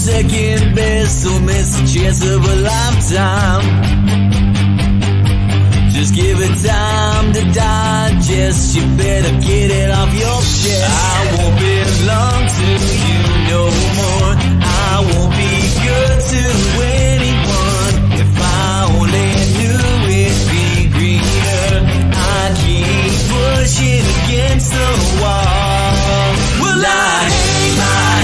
second best, or miss a chance of a lifetime. Just give it time to digest. You better get it off your chest. I won't belong to you no more. I won't be good to anyone. If I only knew it'd be greener, I'd keep pushing against the wall. Well, I hate my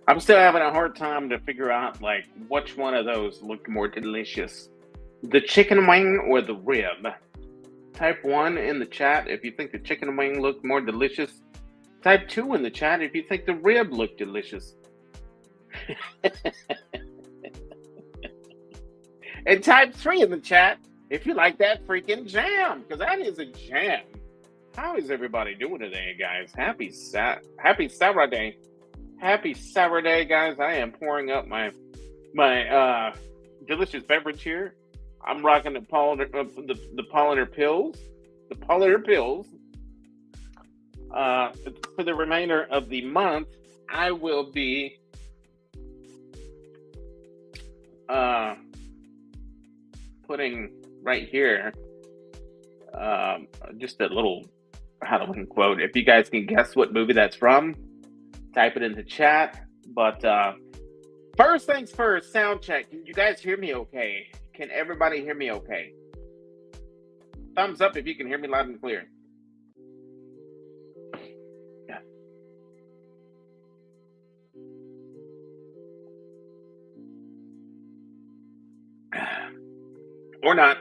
I'm still having a hard time to figure out like which one of those looked more delicious, the chicken wing or the rib. Type 1 in the chat if you think the chicken wing looked more delicious. Type 2 in the chat if you think the rib looked delicious. And type 3 in the chat if you like that freaking jam, because that is a jam. How is everybody doing today, guys? Happy Saturday. Happy Saturday, guys. I am pouring up my delicious beverage here. I'm rocking the Polliner Pills. The Polliner Pills. For the remainder of the month, I will be putting right here just a little Halloween quote. If you guys can guess what movie that's from, type it in the chat. But first things first, sound check. Can you guys hear me okay? Can everybody hear me okay? Thumbs up if you can hear me loud and clear. Yeah. Or not.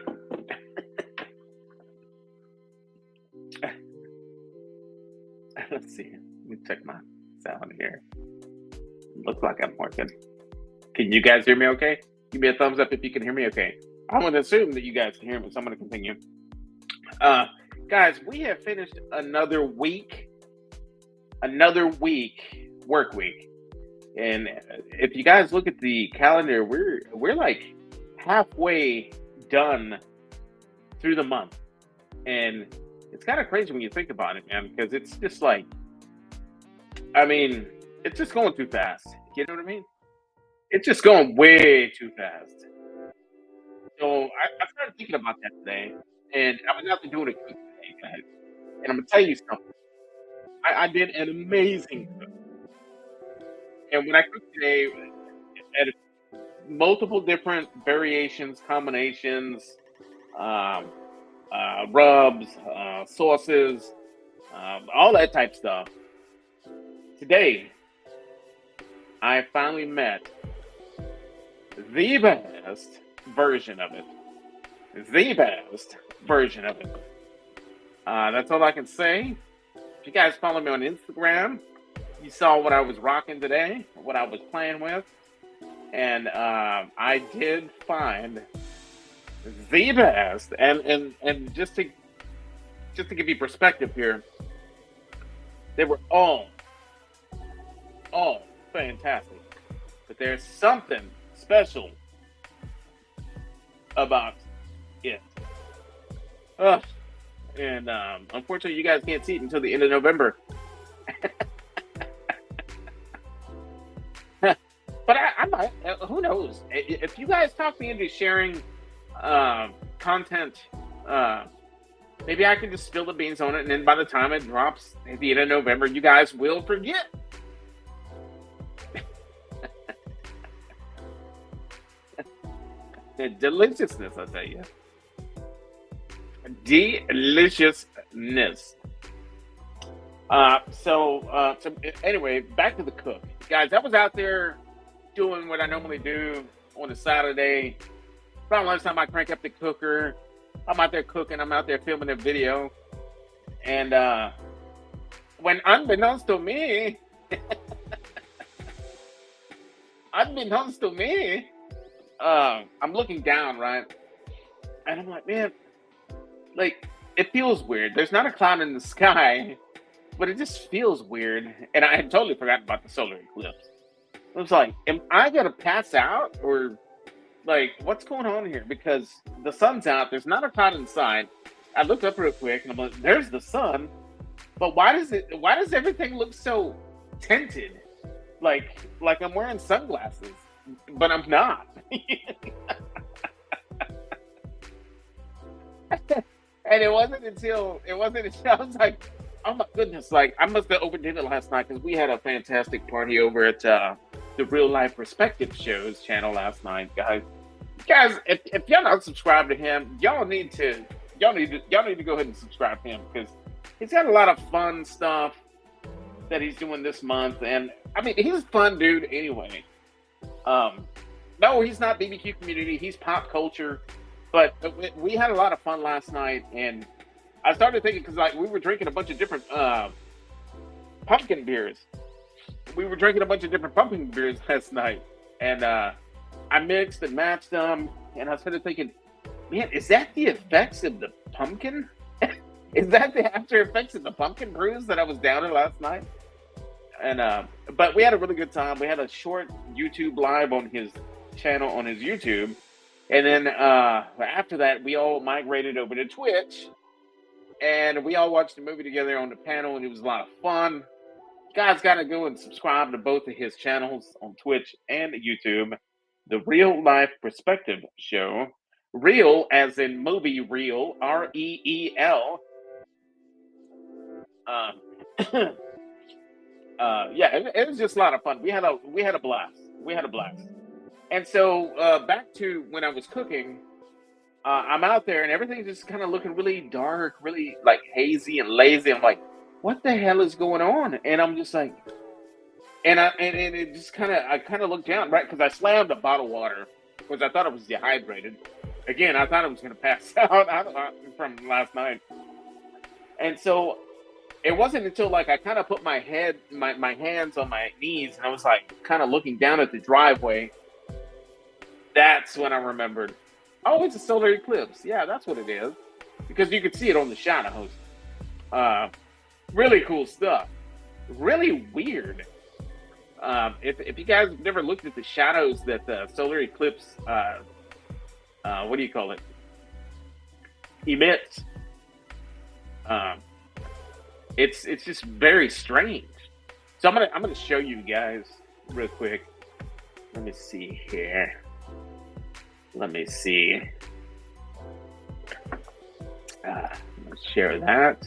Let's see. Let me check my sound here. Looks like I'm working. Can you guys hear me okay? Give me a thumbs up if you can hear me okay. I'm going to assume that you guys can hear me, so I'm going to continue. Guys, we have finished another week, work week. And if you guys look at the calendar, we're like halfway done through the month. And it's kind of crazy when you think about it, man, because it's just like, I mean, it's just going too fast. You know what I mean? It's just going way too fast. So I started thinking about that today, and I was out there doing a cook today, guys. And I'm gonna tell you something. I did an amazing cook, and when I cooked today, at multiple different variations, combinations, rubs, sauces, all that type stuff. Today, I finally met the best version of it. The best version of it. That's all I can say. If you guys follow me on Instagram, you saw what I was rocking today, what I was playing with. And I did find the best. And just to give you perspective here, they were all fantastic. But there's something special about it. And unfortunately, you guys can't see it until the end of November. But I might, who knows? If you guys talk me into sharing content, maybe I can just spill the beans on it, and then by the time it drops at the end of November, you guys will forget. The deliciousness, I tell you. Deliciousness. So anyway, back to the cook. Guys, I was out there doing what I normally do on a Saturday. About lunchtime, I crank up the cooker. I'm out there cooking. I'm out there filming a video. And when unbeknownst to me, I'm looking down, right? And I'm like, man, like, it feels weird. There's not a cloud in the sky, but it just feels weird. And I had totally forgotten about the solar eclipse. I was like, am I going to pass out? Or, like, what's going on here? Because the sun's out. There's not a cloud inside. I looked up real quick, and I'm like, there's the sun. But why does everything look so tinted? Like I'm wearing sunglasses, but I'm not. And it wasn't until I was like, oh my goodness, like I must have overdid it last night, because we had a fantastic party over at the Real Life Perspective Shows channel last night, guys. Guys, if y'all not subscribed to him, y'all need to go ahead and subscribe to him, because he's got a lot of fun stuff. that he's doing this month. And I mean, he's a fun dude anyway. No, he's not BBQ community. He's pop culture. But we had a lot of fun last night, and I started thinking because like we were drinking a bunch of different pumpkin beers. We were drinking a bunch of different pumpkin beers last night, and I mixed and matched them, and I started thinking, man, is that the effects of the pumpkin? Is that the after effects of the pumpkin brews that I was downing last night? And but we had a really good time. We had a short YouTube live on his channel on his YouTube, and then after that, we all migrated over to Twitch, and we all watched the movie together on the panel, and it was a lot of fun. You guys got to go and subscribe to both of his channels on Twitch and YouTube. The Real Life Perspective Show. Real as in movie reel, R-E-E-L. Yeah, it was just a lot of fun. We had a blast. And so back to when I was cooking, I'm out there and everything's just kind of looking really dark, really like hazy and lazy. I'm like, what the hell is going on? And I'm just like, and it just I kind of looked down, right? Because I slammed a bottle of water because I thought I was dehydrated. Again, I thought I was going to pass out from last night. And so it wasn't until like I kind of put my hands on my knees and I was like kind of looking down at the driveway. That's when I remembered, oh, it's a solar eclipse. Yeah, that's what it is. Because you could see it on the shadows. Really cool stuff. Really weird. If you guys have never looked at the shadows that the solar eclipse, what do you call it? Emits. It's just very strange. So I'm gonna show you guys real quick. Let me see here. Let me see. Let's share that.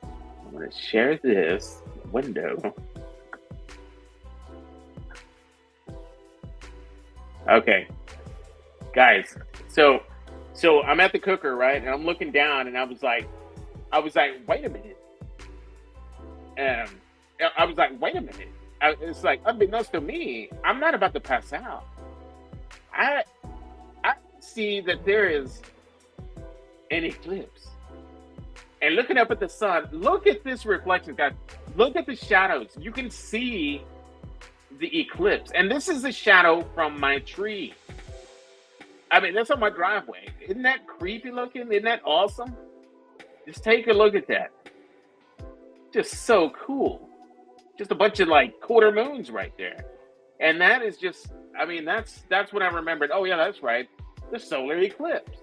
I'm gonna share this window. Okay, guys. So I'm at the cooker, right? And I'm looking down, and I was like, wait a minute. I was like, wait a minute. It's like, unbeknownst to me, I'm not about to pass out. I see that there is an eclipse. And looking up at the sun, look at this reflection, guys. Look at the shadows. You can see the eclipse. And this is a shadow from my tree. I mean, that's on my driveway. Isn't that creepy looking? Isn't that awesome? Just take a look at that. Just so cool. Just a bunch of like quarter moons right there. And that is just, I mean, that's when I remembered, oh yeah, that's right. The solar eclipse.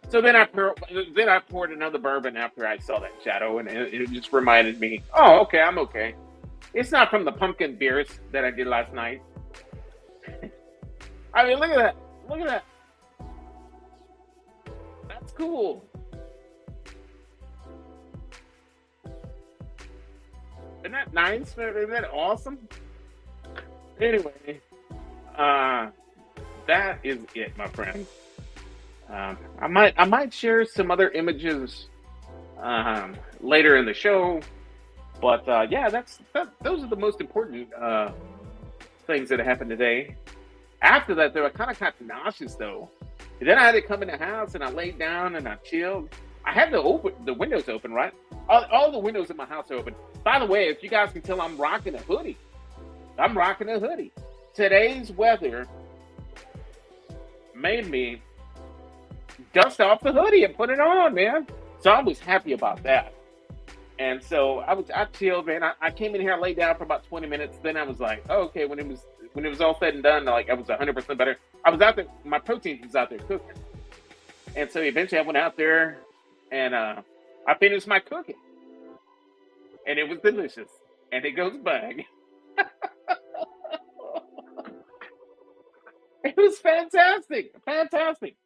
So then I poured another bourbon after I saw that shadow, and it just reminded me, oh, okay, I'm okay. It's not from the pumpkin beers that I did last night. I mean, look at that. Look at that. That's cool. Isn't that nice? Isn't that awesome? Anyway, that is it, my friends. I might share some other images later in the show, but yeah, those are the most important things that happened today. After that, though, I kind of got nauseous though. And then I had to come in the house and I laid down and I chilled. I had the windows open, right? All the windows in my house are open. By the way, if you guys can tell, I'm rocking a hoodie. I'm rocking a hoodie. Today's weather made me dust off the hoodie and put it on, man. So I was happy about that. And so I chilled, man. I came in here, I laid down for about 20 minutes. Then I was like, oh, okay, when it was all said and done, like I was 100% better. I was out there, my protein was out there cooking. And so eventually I went out there and I finished my cooking. And it was delicious. And it goes bang. It was fantastic. Fantastic.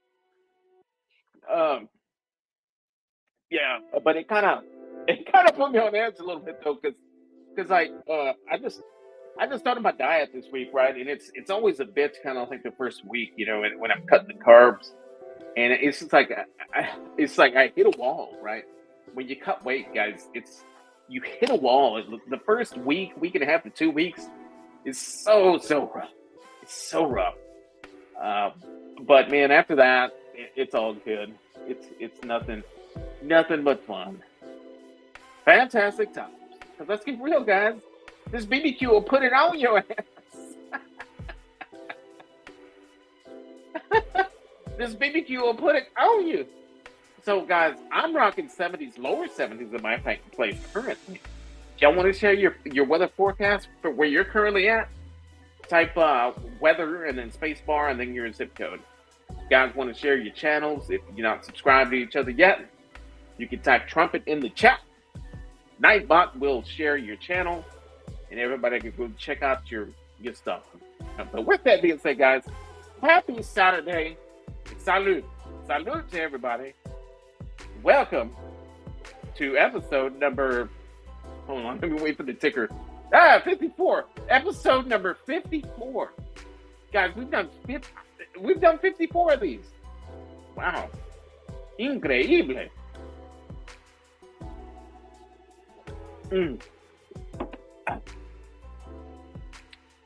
Yeah, but it kind of put me on edge a little bit though, because like I just started my diet this week, right? And it's always a bitch kind of like the first week, you know, when I'm cutting the carbs, and it's just like I hit a wall, right? When you cut weight, guys, you hit a wall. The first week and a half to 2 weeks is so rough. It's so rough. But man, after that, it's all good. It's nothing but fun. Fantastic times. Because let's get real, guys. This BBQ will put it on your ass. This BBQ will put it on you. So, guys, I'm rocking 70s, lower 70s in my place currently. Y'all want to share your weather forecast for where you're currently at? Type weather and then space bar and then your zip code. If you guys want to share your channels, if you're not subscribed to each other yet, you can type trumpet in the chat. Nightbot will share your channel, and everybody can go check out your stuff. But with that being said, guys, happy Saturday. Salute. Salute to everybody. Welcome to episode number, hold on, let me wait for the ticker. 54. Episode number 54. Guys, we've done 54 of these. Wow. Increíble.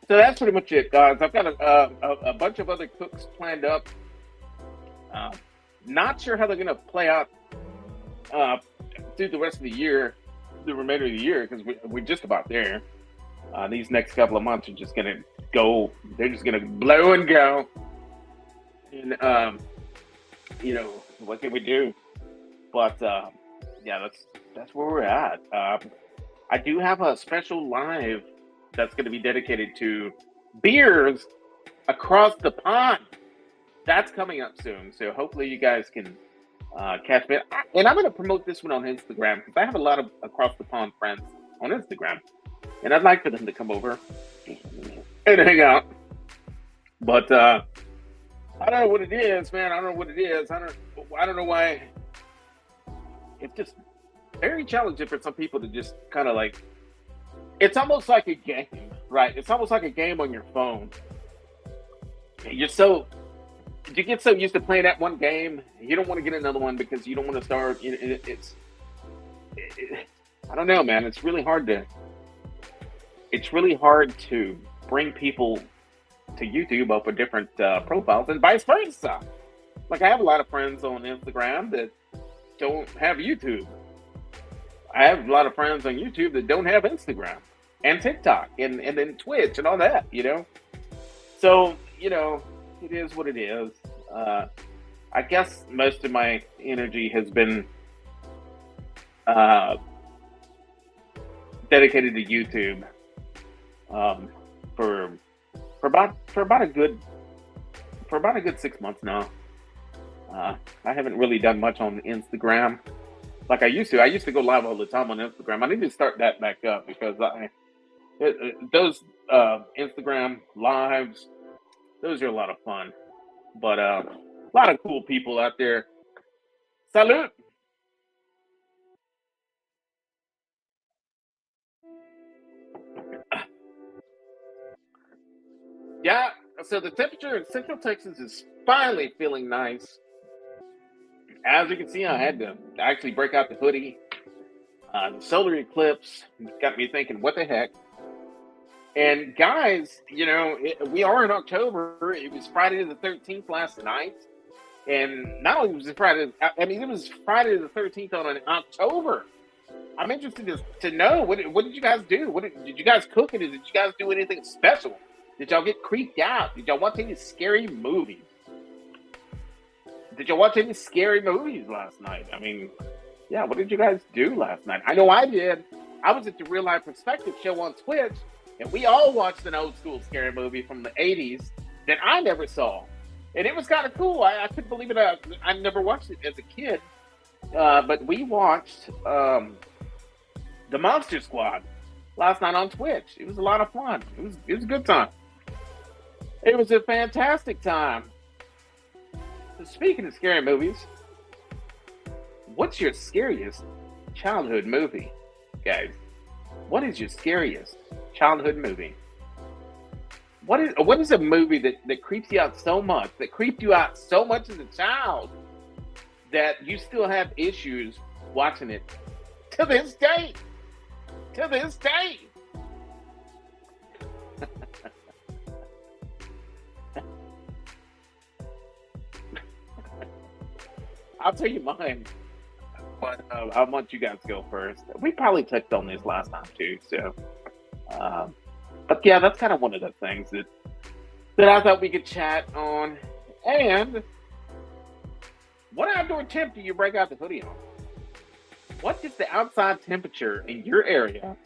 So that's pretty much it, guys. I've got a bunch of other cooks planned up. Not sure how they're going to play out through the rest of the year, the remainder of the year, because we're just about there. These next couple of months are just going to go. They're just going to blow and go. And, what can we do? But, yeah, that's where we're at. I do have a special live that's going to be dedicated to beers across the pond. That's coming up soon. So hopefully you guys can catch me. And I'm going to promote this one on Instagram because I have a lot of across the pond friends on Instagram. And I'd like for them to come over and hang out. But I don't know what it is, man. I don't know what it is. I don't know why. It's just very challenging for some people to just kind of like, it's almost like a game, right? It's almost like a game on your phone. You get so used to playing that one game, you don't want to get another one because you don't want to start. I don't know, man. It's really hard to bring people to YouTube off of different profiles and vice versa. Like I have a lot of friends on Instagram that don't have YouTube. I have a lot of friends on YouTube that don't have Instagram and TikTok and then Twitch and all that, So, it is what it is. I guess most of my energy has been dedicated to YouTube for about a good 6 months now. I haven't really done much on Instagram like I used to. I used to go live all the time on Instagram. I need to start that back up because those Instagram lives, those are a lot of fun. But a lot of cool people out there. Salute. Yeah, so the temperature in Central Texas is finally feeling nice. As you can see, I had to actually break out the hoodie. The solar eclipse got me thinking, what the heck? And guys, we are in October. It was Friday the 13th last night. And not only was it Friday, it was Friday the 13th on October. I'm interested to know, what did you guys do? Did you guys cook it? Did you guys do anything special? Did y'all get creeped out? Did y'all watch any scary movies? Did y'all watch any scary movies last night? Yeah, what did you guys do last night? I know I did. I was at the Real Life Perspective show on Twitch, and we all watched an old school scary movie from the 80s that I never saw. And it was kind of cool. I couldn't believe it. I never watched it as a kid. But we watched The Monster Squad last night on Twitch. It was a lot of fun. It was a good time. It was a fantastic time. So speaking of scary movies, what's your scariest childhood movie, guys? What is your scariest childhood movie? What is a movie that creeps you out so much, that creeped you out so much as a child, that you still have issues watching it to this day? to this day. I'll tell you mine, but I want you guys to go first. We probably touched on this last time too, so. But yeah, that's kind of one of the things that I thought we could chat on. And what outdoor temp do you break out the hoodie on? What does the outside temperature in your area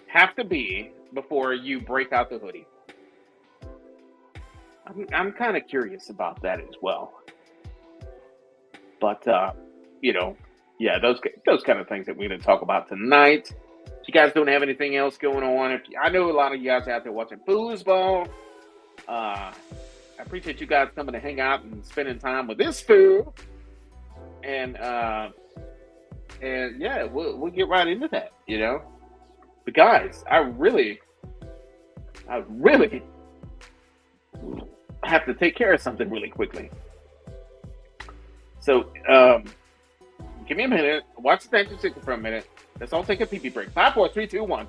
have to be before you break out the hoodie? I'm kind of curious about that as well. But, yeah, those kind of things that we're going to talk about tonight. If you guys don't have anything else going on, I know a lot of you guys out there watching foosball. I appreciate you guys coming to hang out and spending time with this fool. And yeah, we'll get right into that, But guys, I really have to take care of something really quickly. So, give me a minute. Watch the attention ticket for a minute. Let's all take a pee-pee break. 5, 4, 3, 2, 1.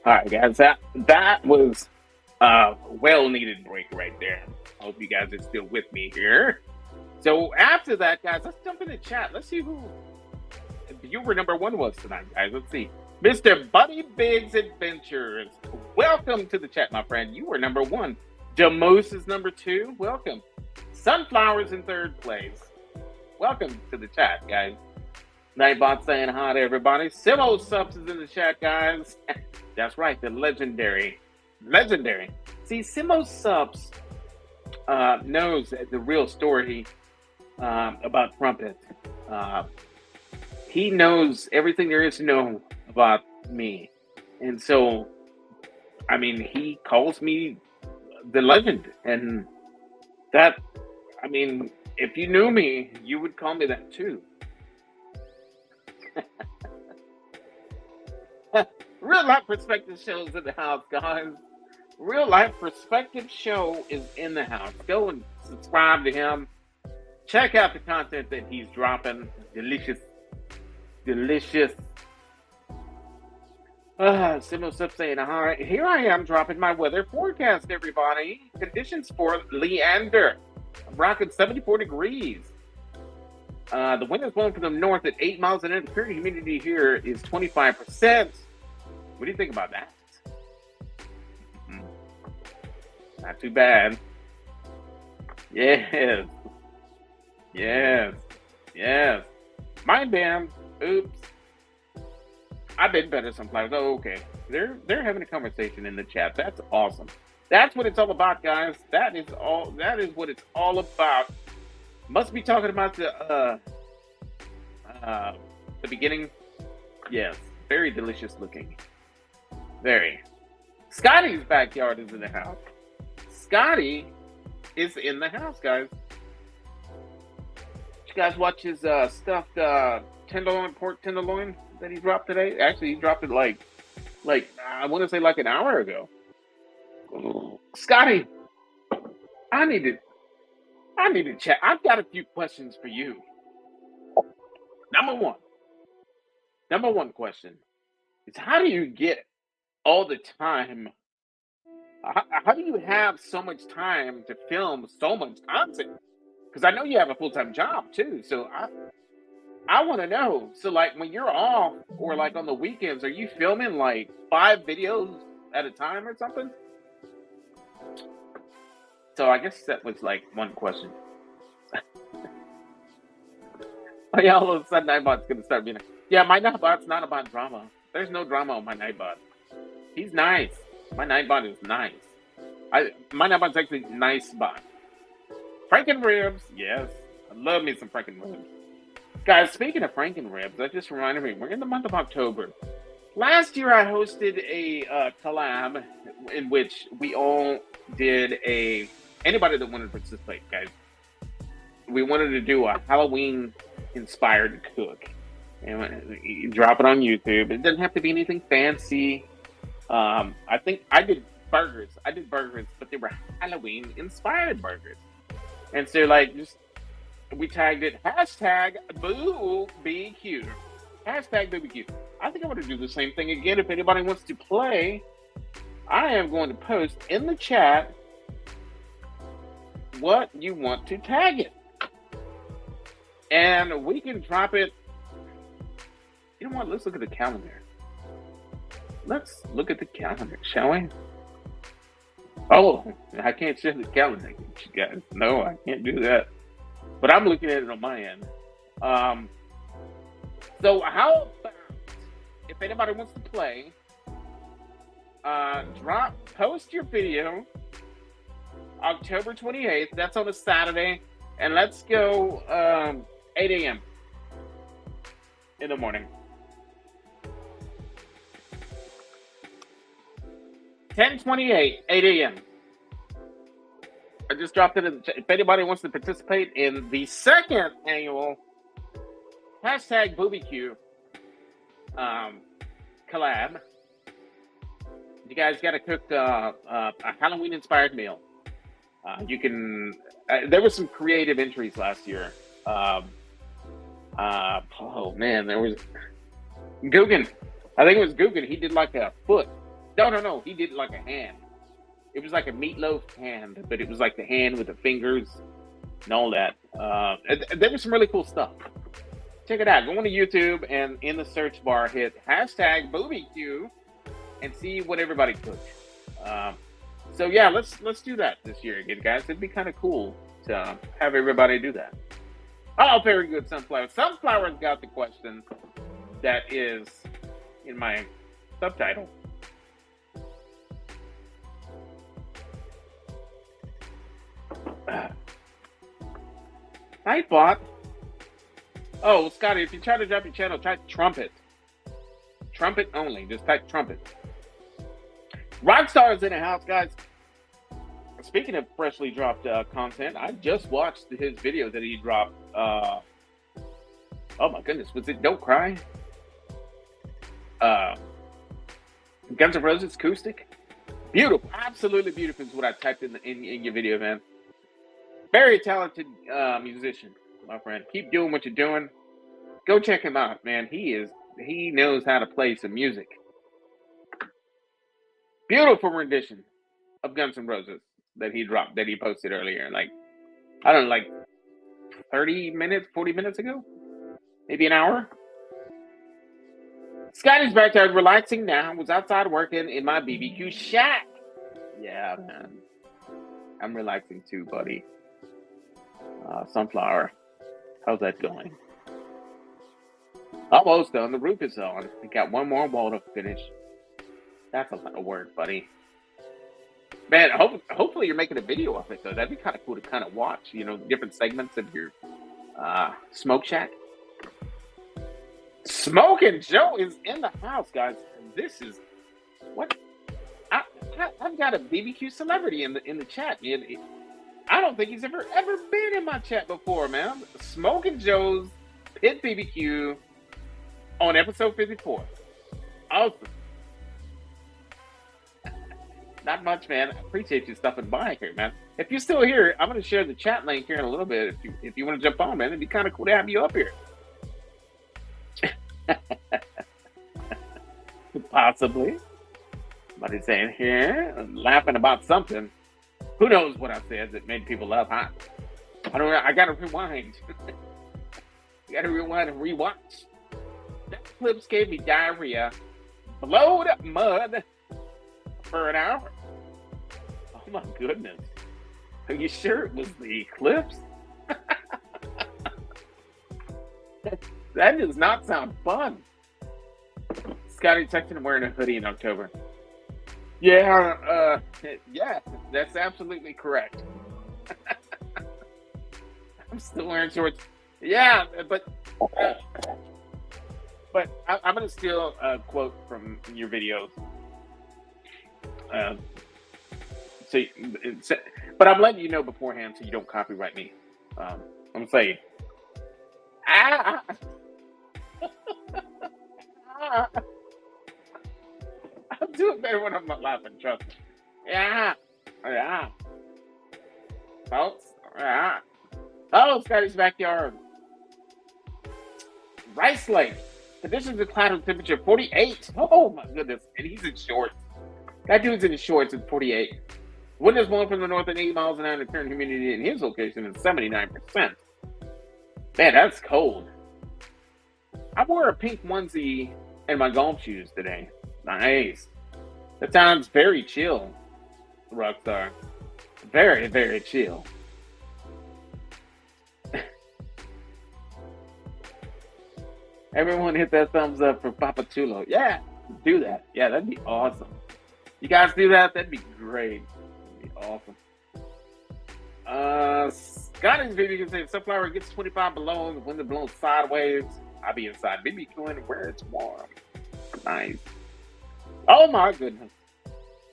All right, guys, that was a well-needed break right there. I hope you guys are still with me here. So after that, guys, let's jump in the chat. Let's see who viewer number 1 was tonight, guys. Let's see. Mr. Buddy Biggs Adventures. Welcome to the chat, my friend. You were number 1. Demos is number 2. Welcome. Sunflowers in 3rd place. Welcome to the chat, guys. Nightbot saying hi to everybody. Simo Subs is in the chat, guys. That's right, the legendary. See, Simo Subs knows the real story about Trumpet. He knows everything there is to know about me. And so, I mean, he calls me the legend. And that, I mean, if you knew me, you would call me that too. Real Life Perspective Show is in the house, guys. Real Life Perspective Show is in the house. Go and subscribe to him. Check out the content that he's dropping. Delicious. Simo Sip saying, hi. Here I am dropping my weather forecast, everybody. Conditions for Leander. I'm rocking 74 degrees. The wind is blowing from the north at 8 miles an hour. The current humidity here is 25%. What do you think about that? Not too bad. Yes. Yes. Yes. Mind band. Oops. I've been better sometimes. Oh, okay. They're having a conversation in the chat. That's awesome. That's what it's all about, guys. That is what it's all about. Must be talking about the beginning. Yes. Very delicious looking. Very. Scotty's backyard is in the house. Scotty is in the house, guys. Did you guys watch his stuffed pork tenderloin that he dropped today? Actually, he dropped it like I want to say like an hour ago. Scotty, I need to chat. I've got a few questions for you. Number one question is, how do you get all the time? How do you have so much time to film so much content? Because I know you have a full-time job too. So I want to know. So like when you're off or like on the weekends, are you filming like 5 videos at a time or something? So I guess that was like one question. Oh yeah, all of a sudden Nightbot's gonna start being like, yeah, my Nightbot's not about drama. There's no drama on my Nightbot. He's nice. My Nightbot is nice. My Nightbot's actually nice bot. Franken ribs, yes. I love me some Franken ribs. Guys, speaking of Franken ribs, that just reminded me, we're in the month of October. Last year I hosted a collab in which we all did anybody that wanted to participate, guys. We wanted to do a Halloween inspired cook. And you drop it on YouTube. It doesn't have to be anything fancy. I think I did burgers, but they were Halloween inspired burgers. And so like we tagged it hashtag BBQ. Hashtag BBQ. I think I'm going to do the same thing again. If anybody wants to play, I am going to post in the chat what you want to tag it. And we can drop it. You know what? Let's look at the calendar. Let's look at the calendar, shall we? Oh, I can't share the calendar, you guys. No, I can't do that. But I'm looking at it on my end. So how about, if anybody wants to play, post your video October 28th. That's on a Saturday. And let's go 8 a.m. in the morning. 10:28, 8 a.m. I just dropped it in the chat. If anybody wants to participate in the second annual hashtag BBQ collab, you guys got to cook a Halloween-inspired meal. You can. There was some creative entries last year. Oh man, there was Guggen. I think it was Guggen. He did like a foot. No. He did like a hand. It was like a meatloaf hand, but it was like the hand with the fingers and all that. There was some really cool stuff. Check it out. Go on to YouTube and in the search bar, hit hashtag BBQ and see what everybody cooked. So yeah, let's do that this year again, guys. It'd be kind of cool to have everybody do that. Oh, very good, Sunflower. Sunflower's got the question that is in my subtitle. Hi, bot. Oh, Scotty, if you try to drop your channel, type trumpet. Trumpet only. Just type trumpet. Rockstar is in the house, guys. Speaking of freshly dropped content, I just watched his video that he dropped. Oh my goodness, was it Don't Cry? Guns N' Roses acoustic. Beautiful, absolutely beautiful is what I typed in your video, man. Very talented musician, my friend. Keep doing what you're doing. Go check him out, man. He knows how to play some music. Beautiful rendition of Guns N' Roses that he posted earlier. Like, I don't know, like 30 minutes, 40 minutes ago, maybe an hour. Scotty's back there relaxing now. Was outside working in my BBQ shack. Yeah, man. I'm relaxing too, buddy. Sunflower, how's that going? Almost done. The roof is on. We got one more wall to finish. That's a lot of work, buddy. Man, hopefully you're making a video of it, though. That'd be kind of cool to kind of watch, you know, different segments of your smoke shack. Smoking Joe is in the house, guys. This is what I've got a BBQ celebrity in the chat, man. I don't think he's ever been in my chat before, man. Smoking Joe's Pit BBQ on episode 54. Awesome. Not much, man. I appreciate you stopping by here, man. If you're still here, I'm going to share the chat link here in a little bit. If you want to jump on, man, it'd be kind of cool to have you up here. Possibly. Somebody's saying here, laughing about something. Who knows what I said that made people laugh? I don't know. I got to rewind. You got to rewind and rewatch. That eclipse gave me diarrhea. Blowed up mud for an hour. Oh my goodness. Are you sure it was the eclipse? That does not sound fun. Scotty texting wearing a hoodie in October. Yeah, yeah, that's absolutely correct. I'm still wearing shorts. Yeah, but I'm gonna steal a quote from your videos. But I'm letting you know beforehand so you don't copyright me. I'm gonna say, I'm doing better when I'm not laughing, trust me. Yeah. Folks, yeah. Oh, Scotty's backyard. Rice Lake. Conditions of cloud and temperature 48. Oh my goodness. And he's in shorts. That dude's in shorts at 48. Wind is blowing from the north at 8 miles an hour, and the current humidity in his location is 79%. Man, that's cold. I wore a pink onesie and my golf shoes today. Nice. That sounds very chill, Rockstar. Very, very chill. Everyone hit that thumbs up for Papa Chulo. Yeah, do that. Yeah, that'd be awesome. You guys do that? That'd be great. That'd be awesome. Scotty's video can say sunflower gets 25 below, the wind blows sideways. I'll be inside BBQing where it's warm. Nice. Oh my goodness.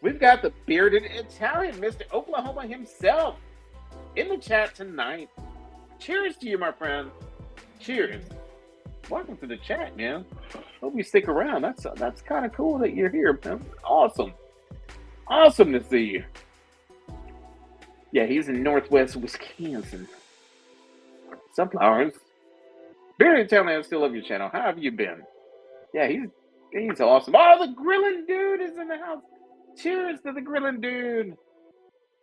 We've got the bearded Italian, Mr. Oklahoma himself, in the chat tonight. Cheers to you, my friend. Cheers. Welcome to the chat, man. Hope you stick around. That's kind of cool that you're here, man. Awesome. Awesome to see you. Yeah, he's in Northwest Wisconsin. Sunflowers. Bearded Italian, I still love your channel. How have you been? Yeah, he's awesome. Oh, the grilling dude is in the house. Cheers to the grilling dude.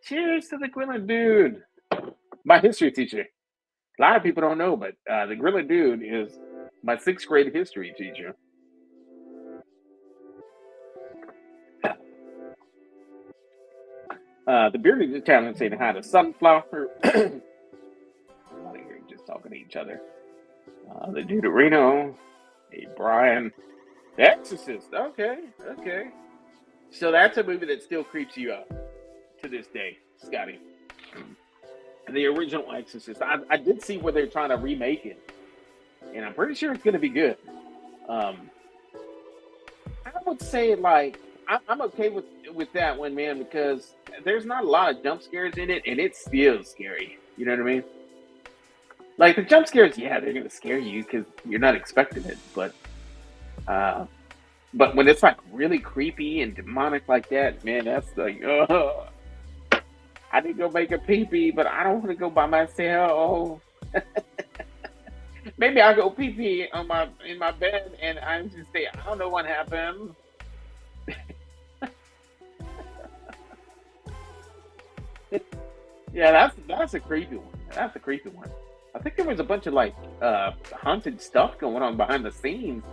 Cheers to the grilling dude. My history teacher. A lot of people don't know, but the grilling dude is my 6th grade history teacher. The bearded Italian saying hi to Sunflower. A lot of here just talking to each other. The dude at Reno. Hey, Brian. The Exorcist. Okay. So that's a movie that still creeps you out to this day, Scotty. The original Exorcist. I did see where they're trying to remake it, and I'm pretty sure it's going to be good. I would say, like, I'm okay with that one, man, because there's not a lot of jump scares in it, and it's still scary. You know what I mean? Like, the jump scares, yeah, they're going to scare you because you're not expecting it, but when it's like really creepy and demonic like that, man, that's like, oh, I need to go make a pee-pee, but I don't want to go by myself. Maybe I'll go pee-pee in my bed and I just say, I don't know what happened. Yeah, that's a creepy one. That's a creepy one. I think there was a bunch of like haunted stuff going on behind the scenes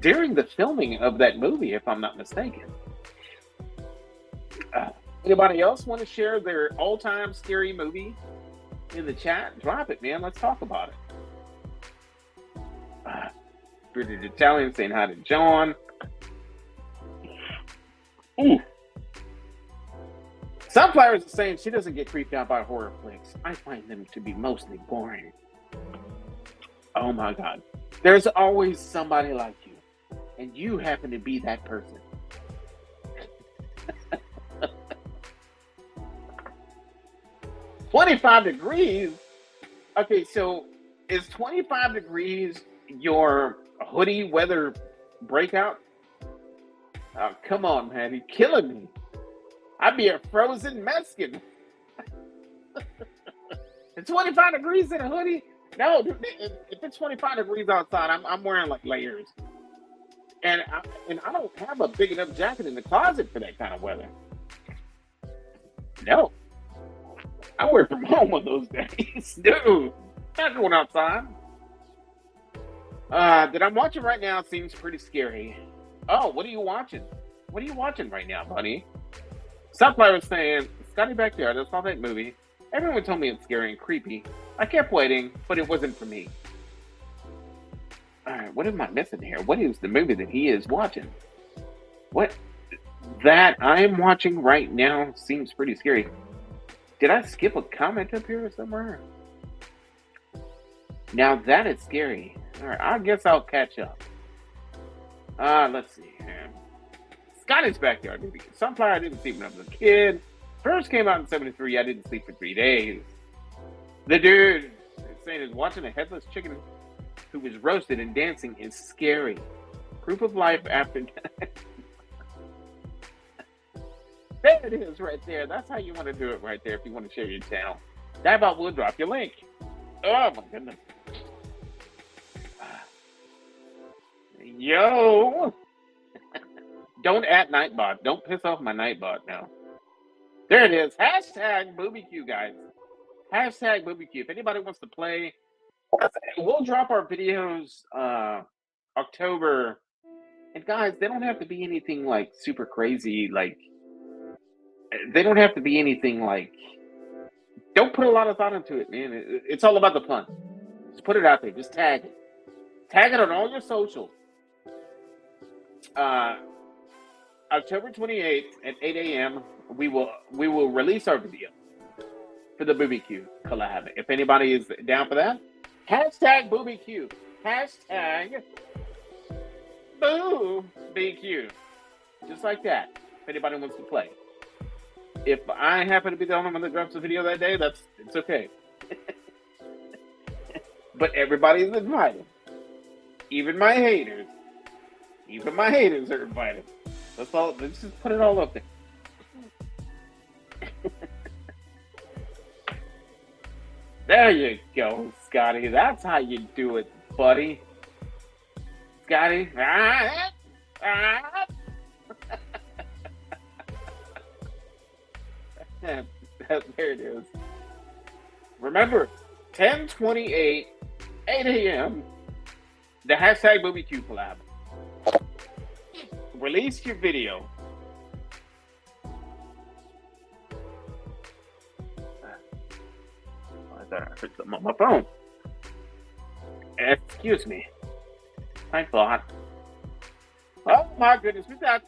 during the filming of that movie, if I'm not mistaken. Anybody else want to share their all-time scary movie in the chat? Drop it, man. Let's talk about it. British Italian saying hi to John. Ooh. Sunflower is saying she doesn't get creeped out by horror flicks. I find them to be mostly boring. Oh my God. There's always somebody like you, and you happen to be that person. 25 degrees? Okay, so is 25 degrees your hoodie weather breakout? Oh, come on, man. You're killing me. I'd be a frozen Mexican. It's 25 degrees in a hoodie? No, if it's 25 degrees outside, I'm wearing like layers. And I don't have a big enough jacket in the closet for that kind of weather. No. I work from home on those days. Dude, not going outside. That I'm watching right now seems pretty scary. Oh, what are you watching? What are you watching right now, buddy? Sunflower was saying, Scotty back there, I saw that movie. Everyone told me it's scary and creepy. I kept waiting, but it wasn't for me. Alright, what am I missing here? What is the movie that he is watching? What? That I'm watching right now seems pretty scary. Did I skip a comment up here somewhere? Now that is scary. Alright, I guess I'll catch up. Let's see here. Scotty's Backyard movie. Sunflower, I didn't sleep when I was a kid. First came out in 73. I didn't sleep for 3 days. The dude is saying is watching a headless chicken who was roasted and dancing is scary. Proof of life after death. There it is right there. That's how you want to do it right there if you want to share your channel. That about will drop your link. Oh my goodness. Yo. Don't at Nightbot. Don't piss off my Nightbot now. There it is. Hashtag BBQ, guys. Hashtag BBQ. If anybody wants to play, we'll drop our videos October. And guys, they don't have to be anything like super crazy. Like, they don't have to be anything like, don't put a lot of thought into it, man. It's all about the fun. Just put it out there. Just tag it. Tag it on all your socials. October 28th at 8 a.m. we will release our video for the BBQ collab. If anybody is down for that, hashtag BBQ. Hashtag BBQ. Just like that. If anybody wants to play. If I happen to be the only one that drops the video that day, it's okay. But everybody's invited. Even my haters. Even my haters are invited. Let's just put it all up there. There you go, Scotty. That's how you do it, buddy. Scotty. There it is. Remember, 10/28, 8 a.m. The hashtag BBQ collab. Release your video. I thought I heard something on my phone. Excuse me. I thought. Oh my goodness, we got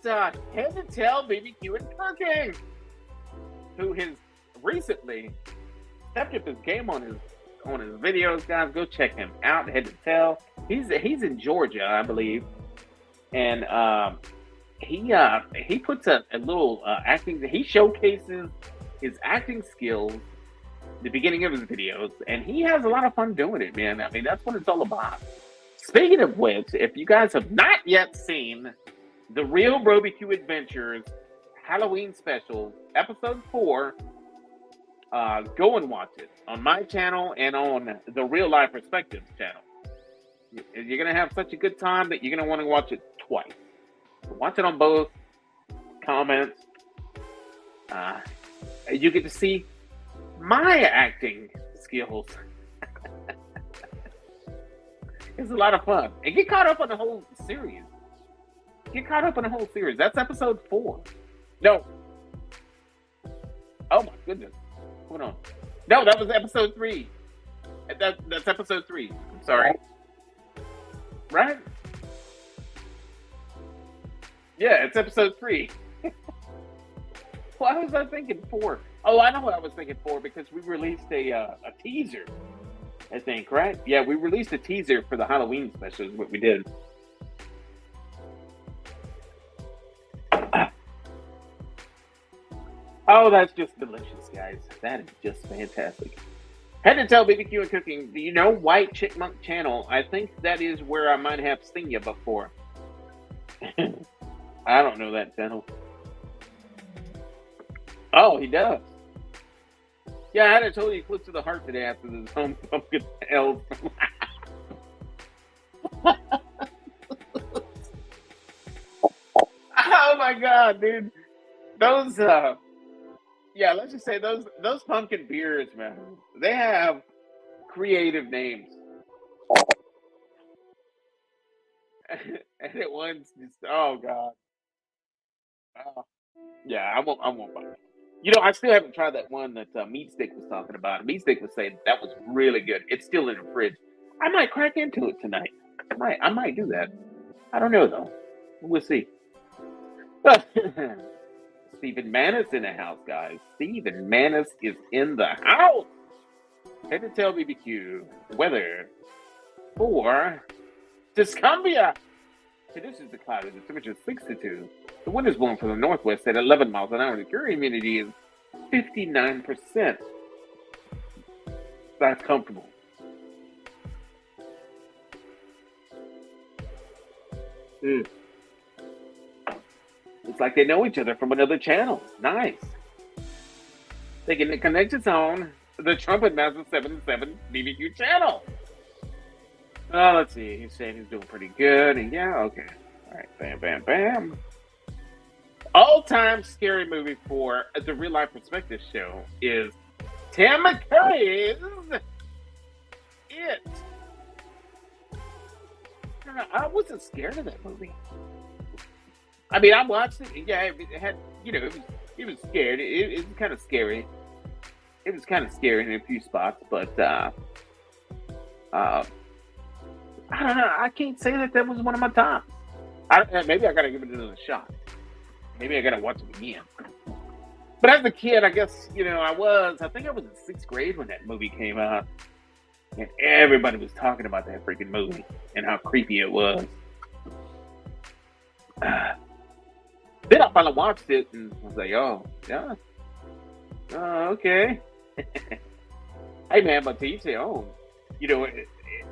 Head to Tail BBQ and Turkey, who has recently stepped up his game on his videos. Guys, go check him out. Head to Tail. He's in Georgia, I believe, and he puts a little acting. He showcases his acting skills at the beginning of his videos, and he has a lot of fun doing it, man. I mean, that's what it's all about. Speaking of which, if you guys have not yet seen the Real BBQ Adventures Halloween Special, Episode 4, go and watch it on my channel and on the Real Life Perspectives channel. You're going to have such a good time that you're going to want to watch it twice. Watch it on both. Comments. You get to see my acting skills. It's a lot of fun. And get caught up on the whole series. Get caught up on the whole series. That's episode 4. No. Oh my goodness. Hold on. No, that was episode 3. That's episode 3. I'm sorry. Right? Yeah, it's episode 3. Why was I thinking 4? Oh, I know what I was thinking 4 because we released a teaser. I think, right? Yeah, we released a teaser for the Halloween special. Is what we did. Oh, that's just delicious, guys. That is just fantastic. Head to Tell BBQ and Cooking. Do you know White Chickmunk Channel? I think that is where I might have seen you before. I don't know that channel. Oh, he does. Yeah, I had a total eclipse of the heart today after this home pumpkin held. Oh my god, dude. Those yeah, let's just say those pumpkin beers, man. They have creative names. And it one's just oh god. Oh, yeah, I won't buy it. You know, I still haven't tried that one that Meat Stick was talking about. Meat Stick was saying that was really good. It's still in the fridge. I might crack into it tonight. I might do that. I don't know though. We'll see. Stephen Manis in the house, guys. Stephen Manis is in the house. Head to Tell BBQ weather for Discumbia. Conditions are cloudy. The temperature is 62. The wind is blowing from the northwest at 11 miles an hour. The current humidity is 59%. That's comfortable. It's like they know each other from another channel. Nice. They can connect its on the Trumpetmaster77 BBQ channel. Oh, let's see. He's saying he's doing pretty good. And yeah, okay. All right. Bam, bam, bam. All-time scary movie for the Real Life Perspective show is Tim McKay's It. I wasn't scared of that movie. I mean, I watched it. Yeah, it had, you know, it was scared. It was kind of scary. It was kind of scary in a few spots, but I don't know. I can't say that was one of my tops. Maybe I gotta give it another shot. Maybe I gotta watch it again. But as a kid, I guess, you know, I think I was in 6th grade when that movie came out. And everybody was talking about that freaking movie and how creepy it was. Then I finally watched it and I was like, oh, yeah. Oh, okay. Hey, man, but to each their own. You know,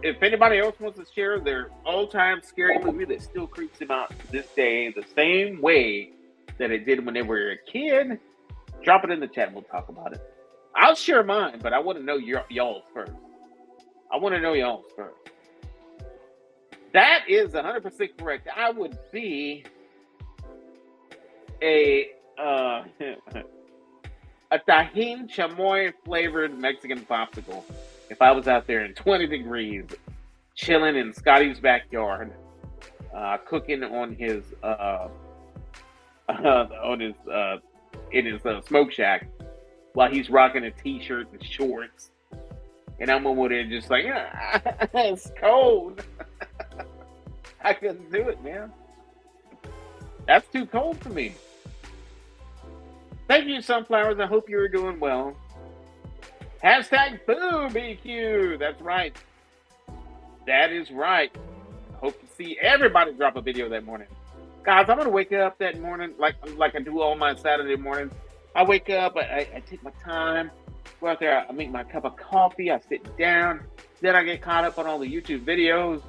if anybody else wants to share their all-time scary movie that still creeps them out to this day, the same way that it did when they were a kid, drop it in the chat and we'll talk about it. I'll share mine, but I want to know y'all's first. I want to know y'all's first. That is 100% correct. I would be a Tajín chamoy flavored Mexican popsicle if I was out there in 20 degrees, chilling in Scotty's backyard, cooking on his in his smoke shack while he's rocking a t-shirt and shorts, and I'm over there just like, it's cold. I couldn't do it, man. That's too cold for me. Thank you, Sunflowers. I hope you're doing well. Hashtag BBQ. That's right. That is right. Hope to see everybody drop a video that morning. Guys, I'm going to wake up that morning like I do all my Saturday mornings. I wake up, I take my time, go out there, I make my cup of coffee, I sit down, then I get caught up on all the YouTube videos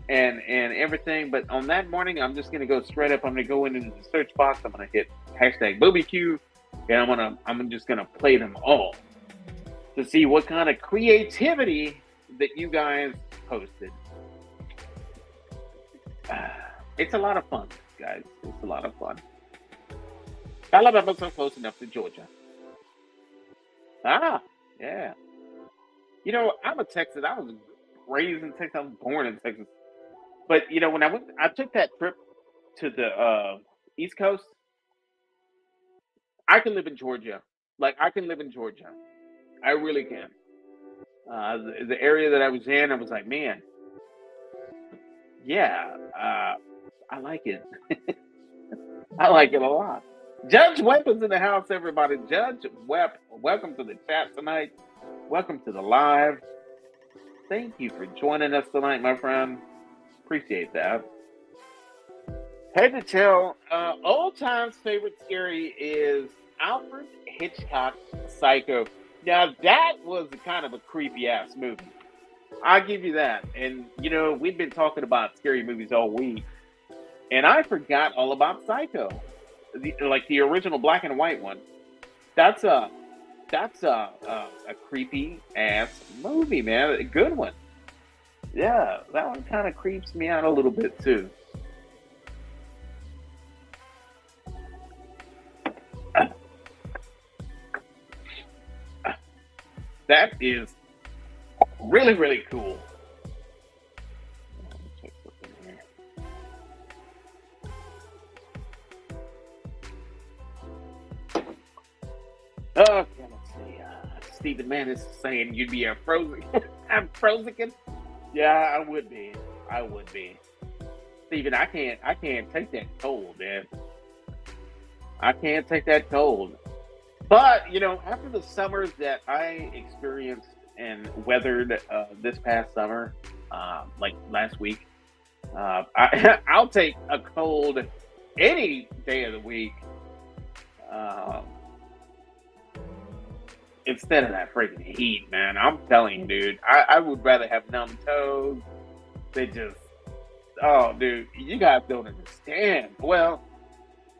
and everything. But on that morning, I'm just going to go straight up. I'm going to go into the search box. I'm going to hit hashtag BBQ, and I'm just going to play them all to see what kind of creativity that you guys posted. It's a lot of fun, guys. It's a lot of fun. Alabama's so close enough to Georgia. Ah, yeah. You know, I'm a Texan. raised in Texas. I was born in Texas. But when I took that trip to the East Coast. I can live in Georgia. Like I can live in Georgia. I really can. The area that I was in, I was like, man, yeah, I like it. I like it a lot. Judge Webb is in the house, everybody. Judge Webb, welcome to the chat tonight. Welcome to the live. Thank you for joining us tonight, my friend. Appreciate that. Head to tail, old times favorite scary is Alfred Hitchcock's Psycho. Now that was kind of a creepy ass movie. I'll give you that. And we've been talking about scary movies all week, and I forgot all about Psycho, the original black and white one. That's a creepy ass movie, man. A good one. Yeah, that one kind of creeps me out a little bit too. That is really, really cool. Check something here. Okay, let's see. Stephen Mann is saying you'd be a frozen. I'm frozen. Yeah, I would be. I would be. Stephen, I can't take that cold, man. I can't take that cold. But, after the summers that I experienced and weathered this past summer, like last week, I'll take a cold any day of the week instead of that freaking heat, man. I'm telling you, dude, I would rather have numb toes than just, oh, dude, you guys don't understand. Well,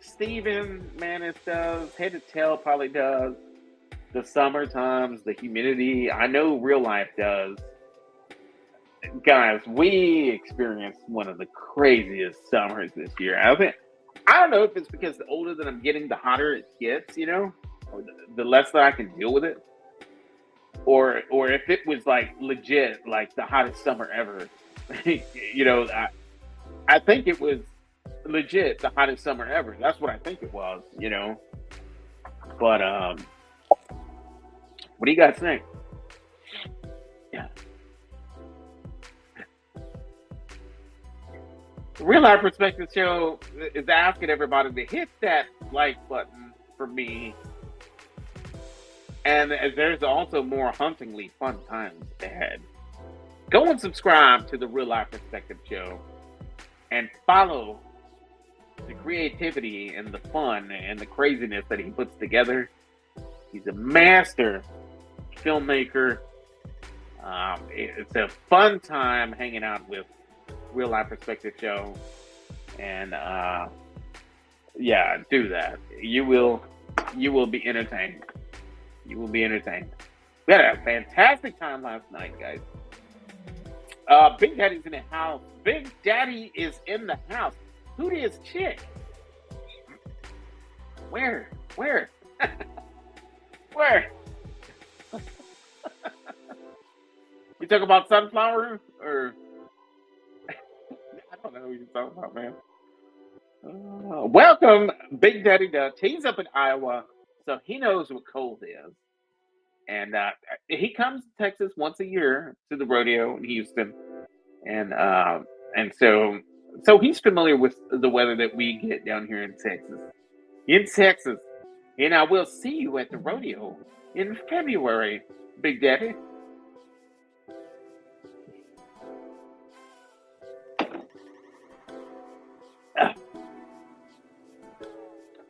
Stephen Manis does. Head to Tail probably does. The summer times, the humidity. I know real life does. Guys, we experienced one of the craziest summers this year. I don't know if it's because the older that I'm getting, the hotter it gets, or the less that I can deal with it. Or if it was like legit, like the hottest summer ever. I think it was legit the hottest summer ever. That's what I think it was, But what do you guys think? Yeah. Real Life Perspective Show is asking everybody to hit that like button for me. And there's also more hauntingly fun times ahead. Go and subscribe to the Real Life Perspective Show and follow the creativity and the fun and the craziness that he puts together. He's a master filmmaker. It's a fun time hanging out with Real Life Perspective Show. And yeah, do that. You will be entertained. You will be entertained. We had a fantastic time last night, guys. Big Daddy's in the house. Big Daddy is in the house. Who is chick? Where? Where? You talk about sunflower or? I don't know who you're talking about, man. Welcome, Big Daddy Dutch. He's up in Iowa, so he knows what cold is. And he comes to Texas once a year to the rodeo in Houston, and so he's familiar with the weather that we get down here in Texas. And I will see you at the rodeo in February, Big Daddy.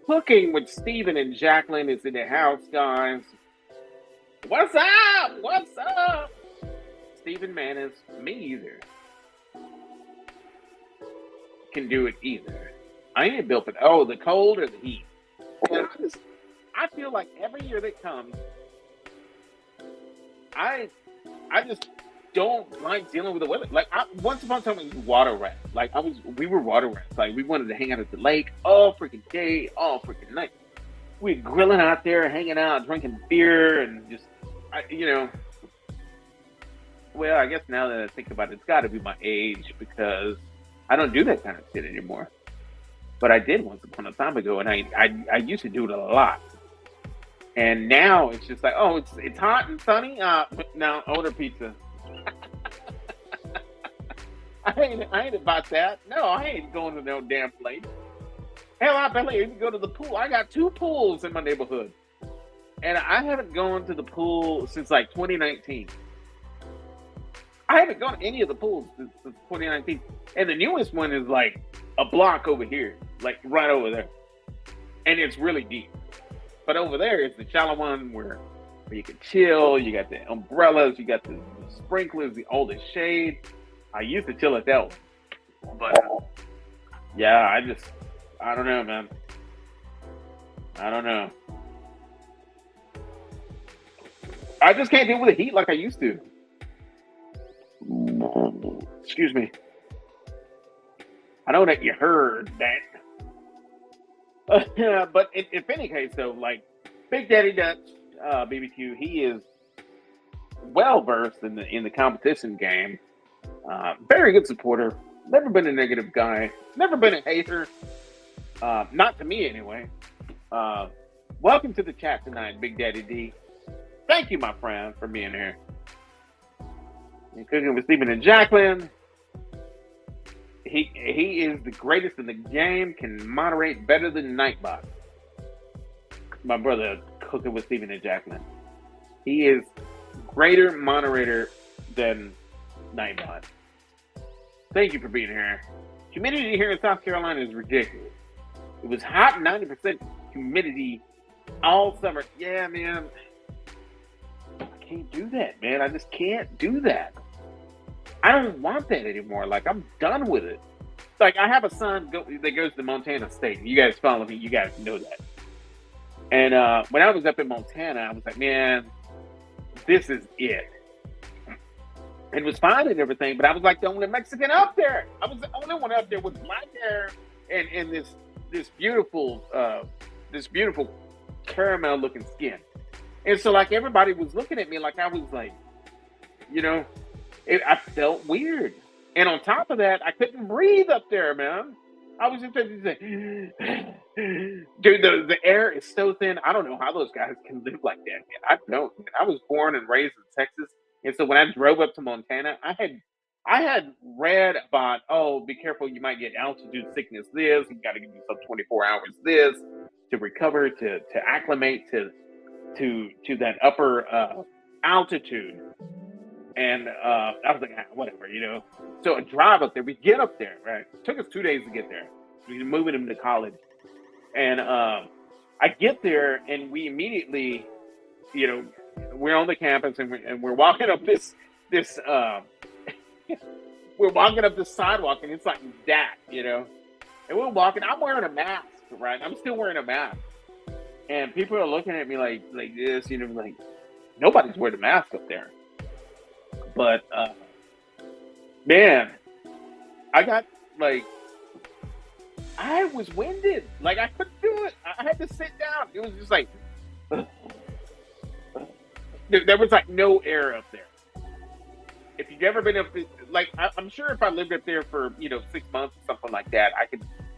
Cooking with Stephen and Jacqueline is in the house, guys. What's up? What's up? Stephen Manis, me either. Can do it either. I ain't built for the cold or the heat. And I feel like every year that comes, I just don't like dealing with the weather. Like once upon a time, I was water rat. Like we were water rats. Like we wanted to hang out at the lake all freaking day, all freaking night. We're grilling out there, hanging out, drinking beer, and just, well, I guess now that I think about it, it's got to be my age because I don't do that kind of shit anymore. But I did once upon a time ago, and I used to do it a lot. And now it's just like, oh, it's hot and sunny. Now order pizza. I ain't about that. No, I ain't going to no damn place. Hell, I barely even go to the pool. I got 2 pools in my neighborhood, and I haven't gone to the pool since like 2019. I haven't gone to any of the pools since 2019, and the newest one is like a block over here, like right over there, and it's really deep. But over there is the shallow one where you can chill. You got the umbrellas, you got the sprinklers, all the shade. I used to chill at that one, but yeah, I don't know, man. I don't know. I just can't deal with the heat like I used to. Excuse me. I know that you heard that. But in any case, though, like Big Daddy Dutch BBQ, he is well versed in the competition game. Very good supporter. Never been a negative guy. Never been a hater. Not to me, anyway. Welcome to the chat tonight, Big Daddy D. Thank you, my friend, for being here. And cooking with Stephen and Jacqueline. He is the greatest in the game. Can moderate better than Nightbot. My brother cooking with Stephen and Jacqueline. He is greater moderator than Nightbot. Thank you for being here. Humidity here in South Carolina is ridiculous. It was hot, 90% humidity all summer. Yeah, man. I can't do that, man. I just can't do that. I don't want that anymore. Like, I'm done with it. Like, I have a son that goes to Montana State. You guys follow me. You guys know that. And when I was up in Montana, I was like, man, this is it. It was fine and everything, but I was like the only Mexican up there. I was the only one up there with black hair and this beautiful caramel looking skin. And so like everybody was looking at me like I was like, you know, I felt weird. And on top of that, I couldn't breathe up there, man. I was just like, dude, the air is so thin. I don't know how those guys can live like that, man. I don't. I was born and raised in Texas. And so when I drove up to Montana, I had read about, oh, be careful, you might get altitude sickness this, you got to give yourself 24 hours this to recover, to acclimate to that upper altitude. And I was like, whatever, you know. So a drive up there, we get up there, right? It took us 2 days to get there. We were moving him to college. And I get there and we immediately, you know, we're on the campus and we're walking up this we're walking up this sidewalk and it's like that, you know. And we're walking, I'm wearing a mask, right? I'm still wearing a mask. And people are looking at me like this, you know, like nobody's wearing a mask up there. But man, I was winded. Like I couldn't do it. I had to sit down. It was just like there was like no air up there. If you've ever been up, like I'm sure if I lived up there for 6 months or something like that,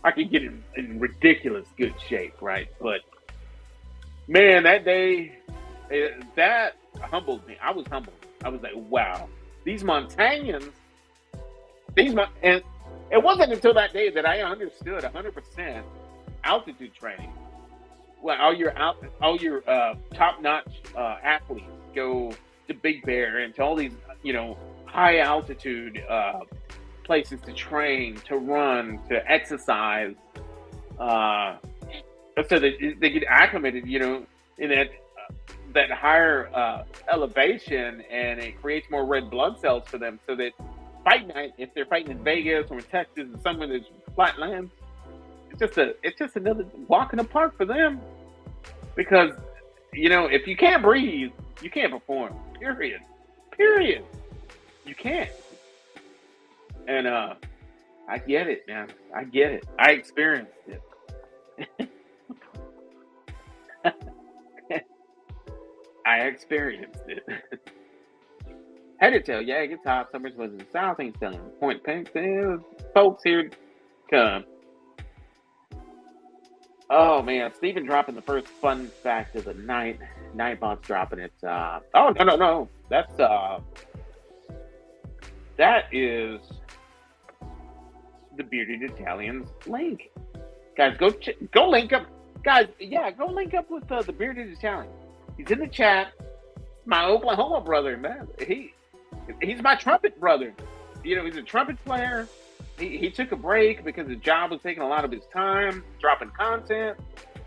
I could get in ridiculous good shape, right? But man, that day that humbled me. I was humbled. I was like, wow, these Montanians, and it wasn't until that day that I understood 100% altitude training. Well, all your top-notch athletes go to Big Bear and to all these, high altitude places to train, to run, to exercise, so that they get acclimated, in that higher elevation, and it creates more red blood cells for them, so that fight night, if they're fighting in Vegas or in Texas or somewhere that's flat land, it's just another walk in the park for them. Because if you can't breathe, you can't perform. Period. You can't. And I get it, man. I get it. I experienced it. I experienced it. Headed tail, yeah, it gets hot. Summers was in the south, ain't selling. Point pink, folks here come. Oh man, Steven dropping the first fun fact of the night. Nightbot's dropping it. Oh no. That is the Bearded Italian's link. Guys, go link up. Guys, yeah, go link up with the Bearded Italian. He's in the chat. My Oklahoma brother, man. He's my trumpet brother. You know, he's a trumpet player. He took a break because his job was taking a lot of his time, dropping content.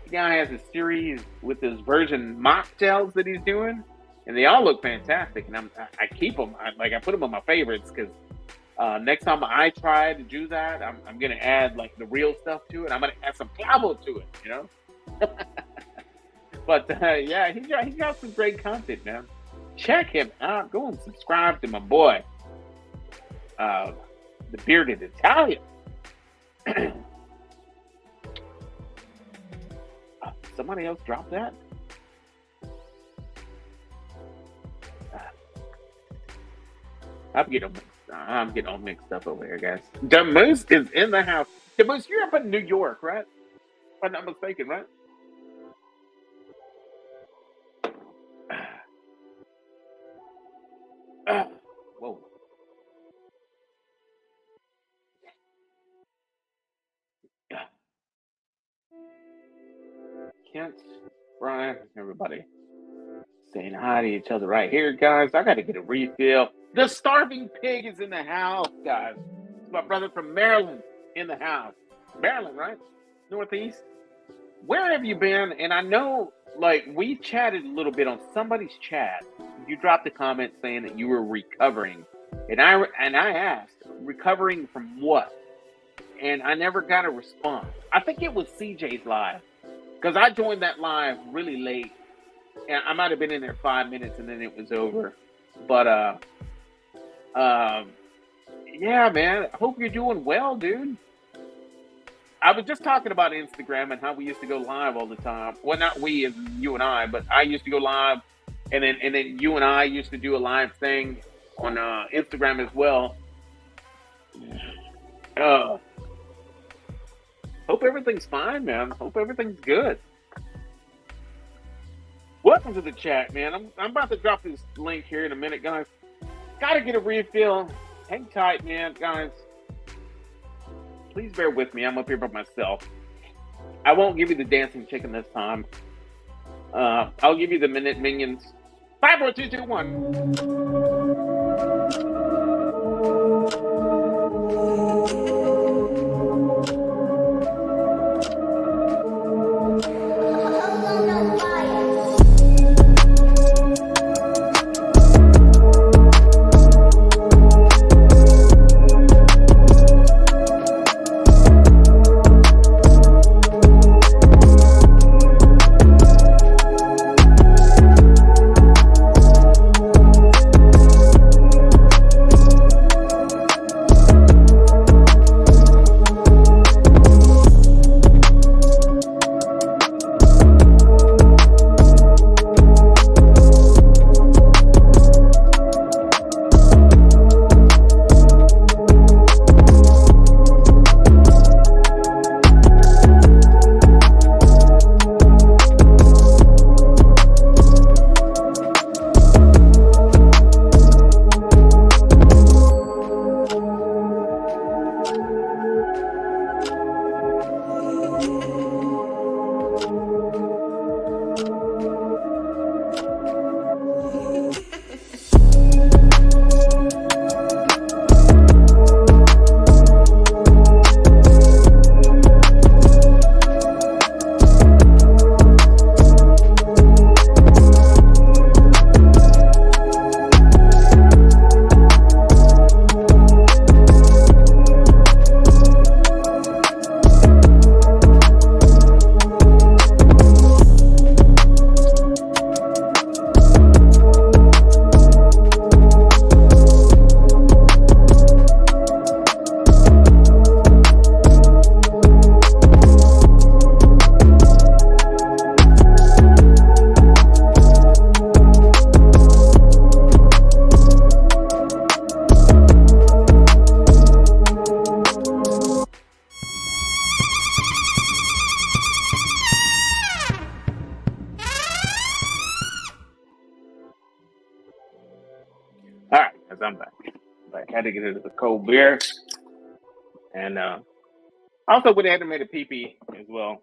The guy has a series with his version mocktails that he's doing, and they all look fantastic. And I keep them. I put them on my favorites because next time I try to do that, I'm gonna add like the real stuff to it. I'm gonna add some clavo to it, you know. But yeah, he got some great content, man. Check him out. Go and subscribe to my boy, the Bearded Italian. Somebody else dropped that? I'm getting all mixed up over here, guys. The Moose is in the house. The Moose, you're up in New York, right? If I'm not mistaken, right? Whoa. Kent, Brian, everybody saying hi to each other right here, guys. I got to get a refill. The Starving Pig is in the house, guys. It's my brother from Maryland in the house. Maryland, right? Northeast. Where have you been? And I know, like, we chatted a little bit on somebody's chat. You dropped a comment saying that you were recovering. And I asked, recovering from what? And I never got a response. I think it was CJ's live. Because I joined that live really late. And I might have been in there 5 minutes and then it was over. But, yeah, man. I hope you're doing well, dude. I was just talking about Instagram and how we used to go live all the time. Well, not we as you and I, but I used to go live. And then you and I used to do a live thing on Instagram as well. Hope everything's fine, man. Hope everything's good. Welcome to the chat, man. I'm about to drop this link here in a minute, guys. Gotta get a refill. Hang tight, man, guys. Please bear with me. I'm up here by myself. I won't give you the dancing chicken this time. I'll give you the minute minions. 5, 4, 3, 2, 1. I'm back. I had to get into the cold beer. And also went ahead and made a pee-pee as well.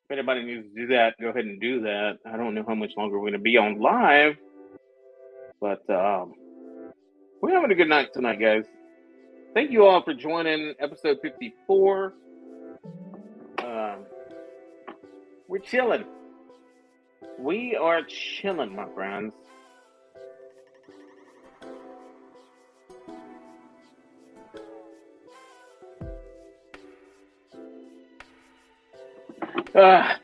If anybody needs to do that, go ahead and do that. I don't know how much longer we're going to be on live. But we're having a good night tonight, guys. Thank you all for joining episode 54. We're chilling. We are chilling, my friends.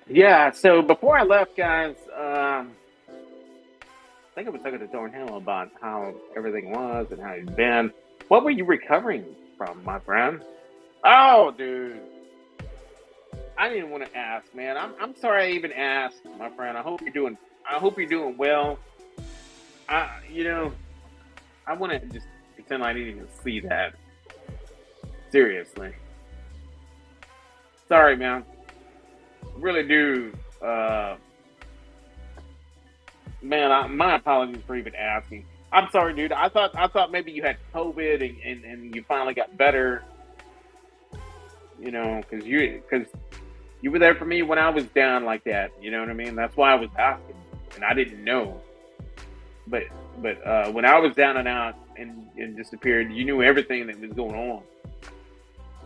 Yeah, so before I left, guys, I think I was talking to Darnell about how everything was and how you've been. What were you recovering from, my friend? Oh, dude. I didn't want to ask, man. I'm sorry I even asked, my friend. I hope you're doing well. I want to just pretend I didn't even see that. Seriously. Sorry, man. Really do. Man, my apologies for even asking. I'm sorry, dude. I thought maybe you had COVID and you finally got better. You know, because you were there for me when I was down like that. You know what I mean? That's why I was asking, and I didn't know. But when I was down and out and disappeared, you knew everything that was going on.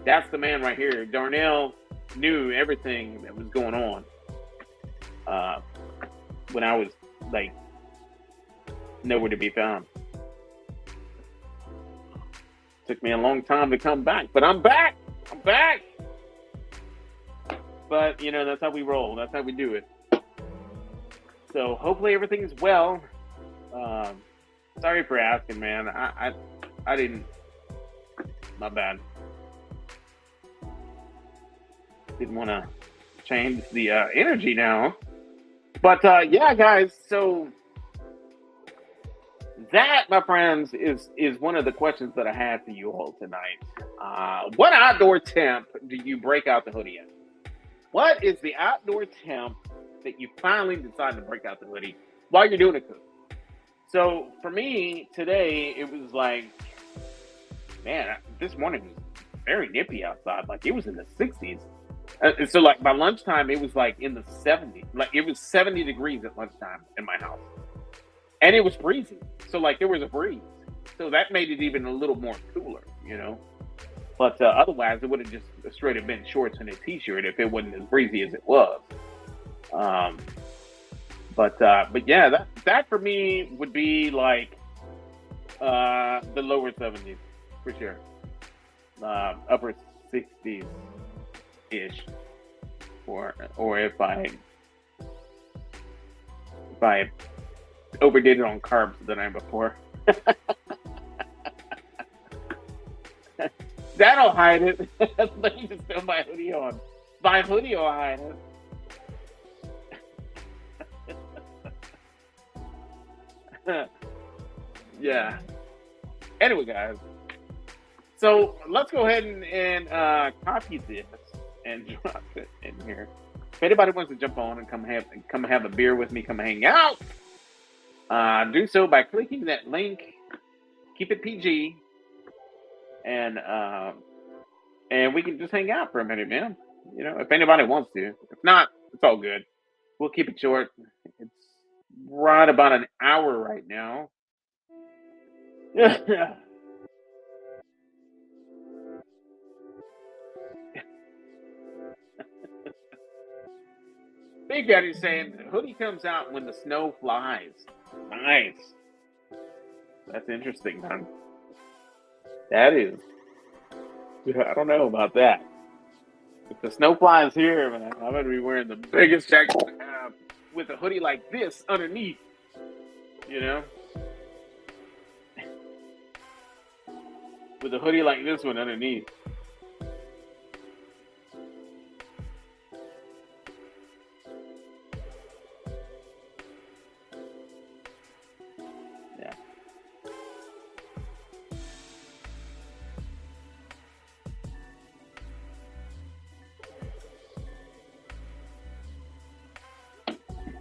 That's the man right here. Darnell knew everything that was going on when I was like nowhere to be found. Took me a long time to come back, but I'm back. I'm back. But you know, that's how we roll. That's how we do it. So hopefully everything is well. Sorry for asking, man. I didn't. My bad. Didn't want to change the energy now. But yeah, guys. So that, my friends, is one of the questions that I have for you all tonight. What outdoor temp do you break out the hoodie at? What is the outdoor temp that you finally decide to break out the hoodie while you're doing a cook? So for me today, it was like, man, this morning was very nippy outside. Like it was in the 60s. So like by lunchtime, it was like in the 70s. Like it was 70 degrees at lunchtime in my house. And it was freezing. So like there was a breeze. So that made it even a little more cooler, you know. But otherwise, it would have just straight have been shorts and a t-shirt if it wasn't as breezy as it was. But yeah, that for me would be like the lower 70s for sure. Upper 60s ish. Or if I overdid it on carbs the night before. That'll hide it. Let me just throw my hoodie on. My hoodie will hide it. Yeah. Anyway, guys. So let's go ahead and copy this and drop it in here. If anybody wants to jump on and come have a beer with me, come hang out. Do so by clicking that link. Keep it PG. And we can just hang out for a minute, man. You know, if anybody wants to. If not, it's all good. We'll keep it short. It's right about an hour right now. Big Daddy's saying hoodie comes out when the snow flies. Nice. That's interesting, man. That is. I don't know about that. If the snow flies here, man, I'm going to be wearing the biggest jacket I have with a hoodie like this underneath. You know? With a hoodie like this one underneath. Yeah.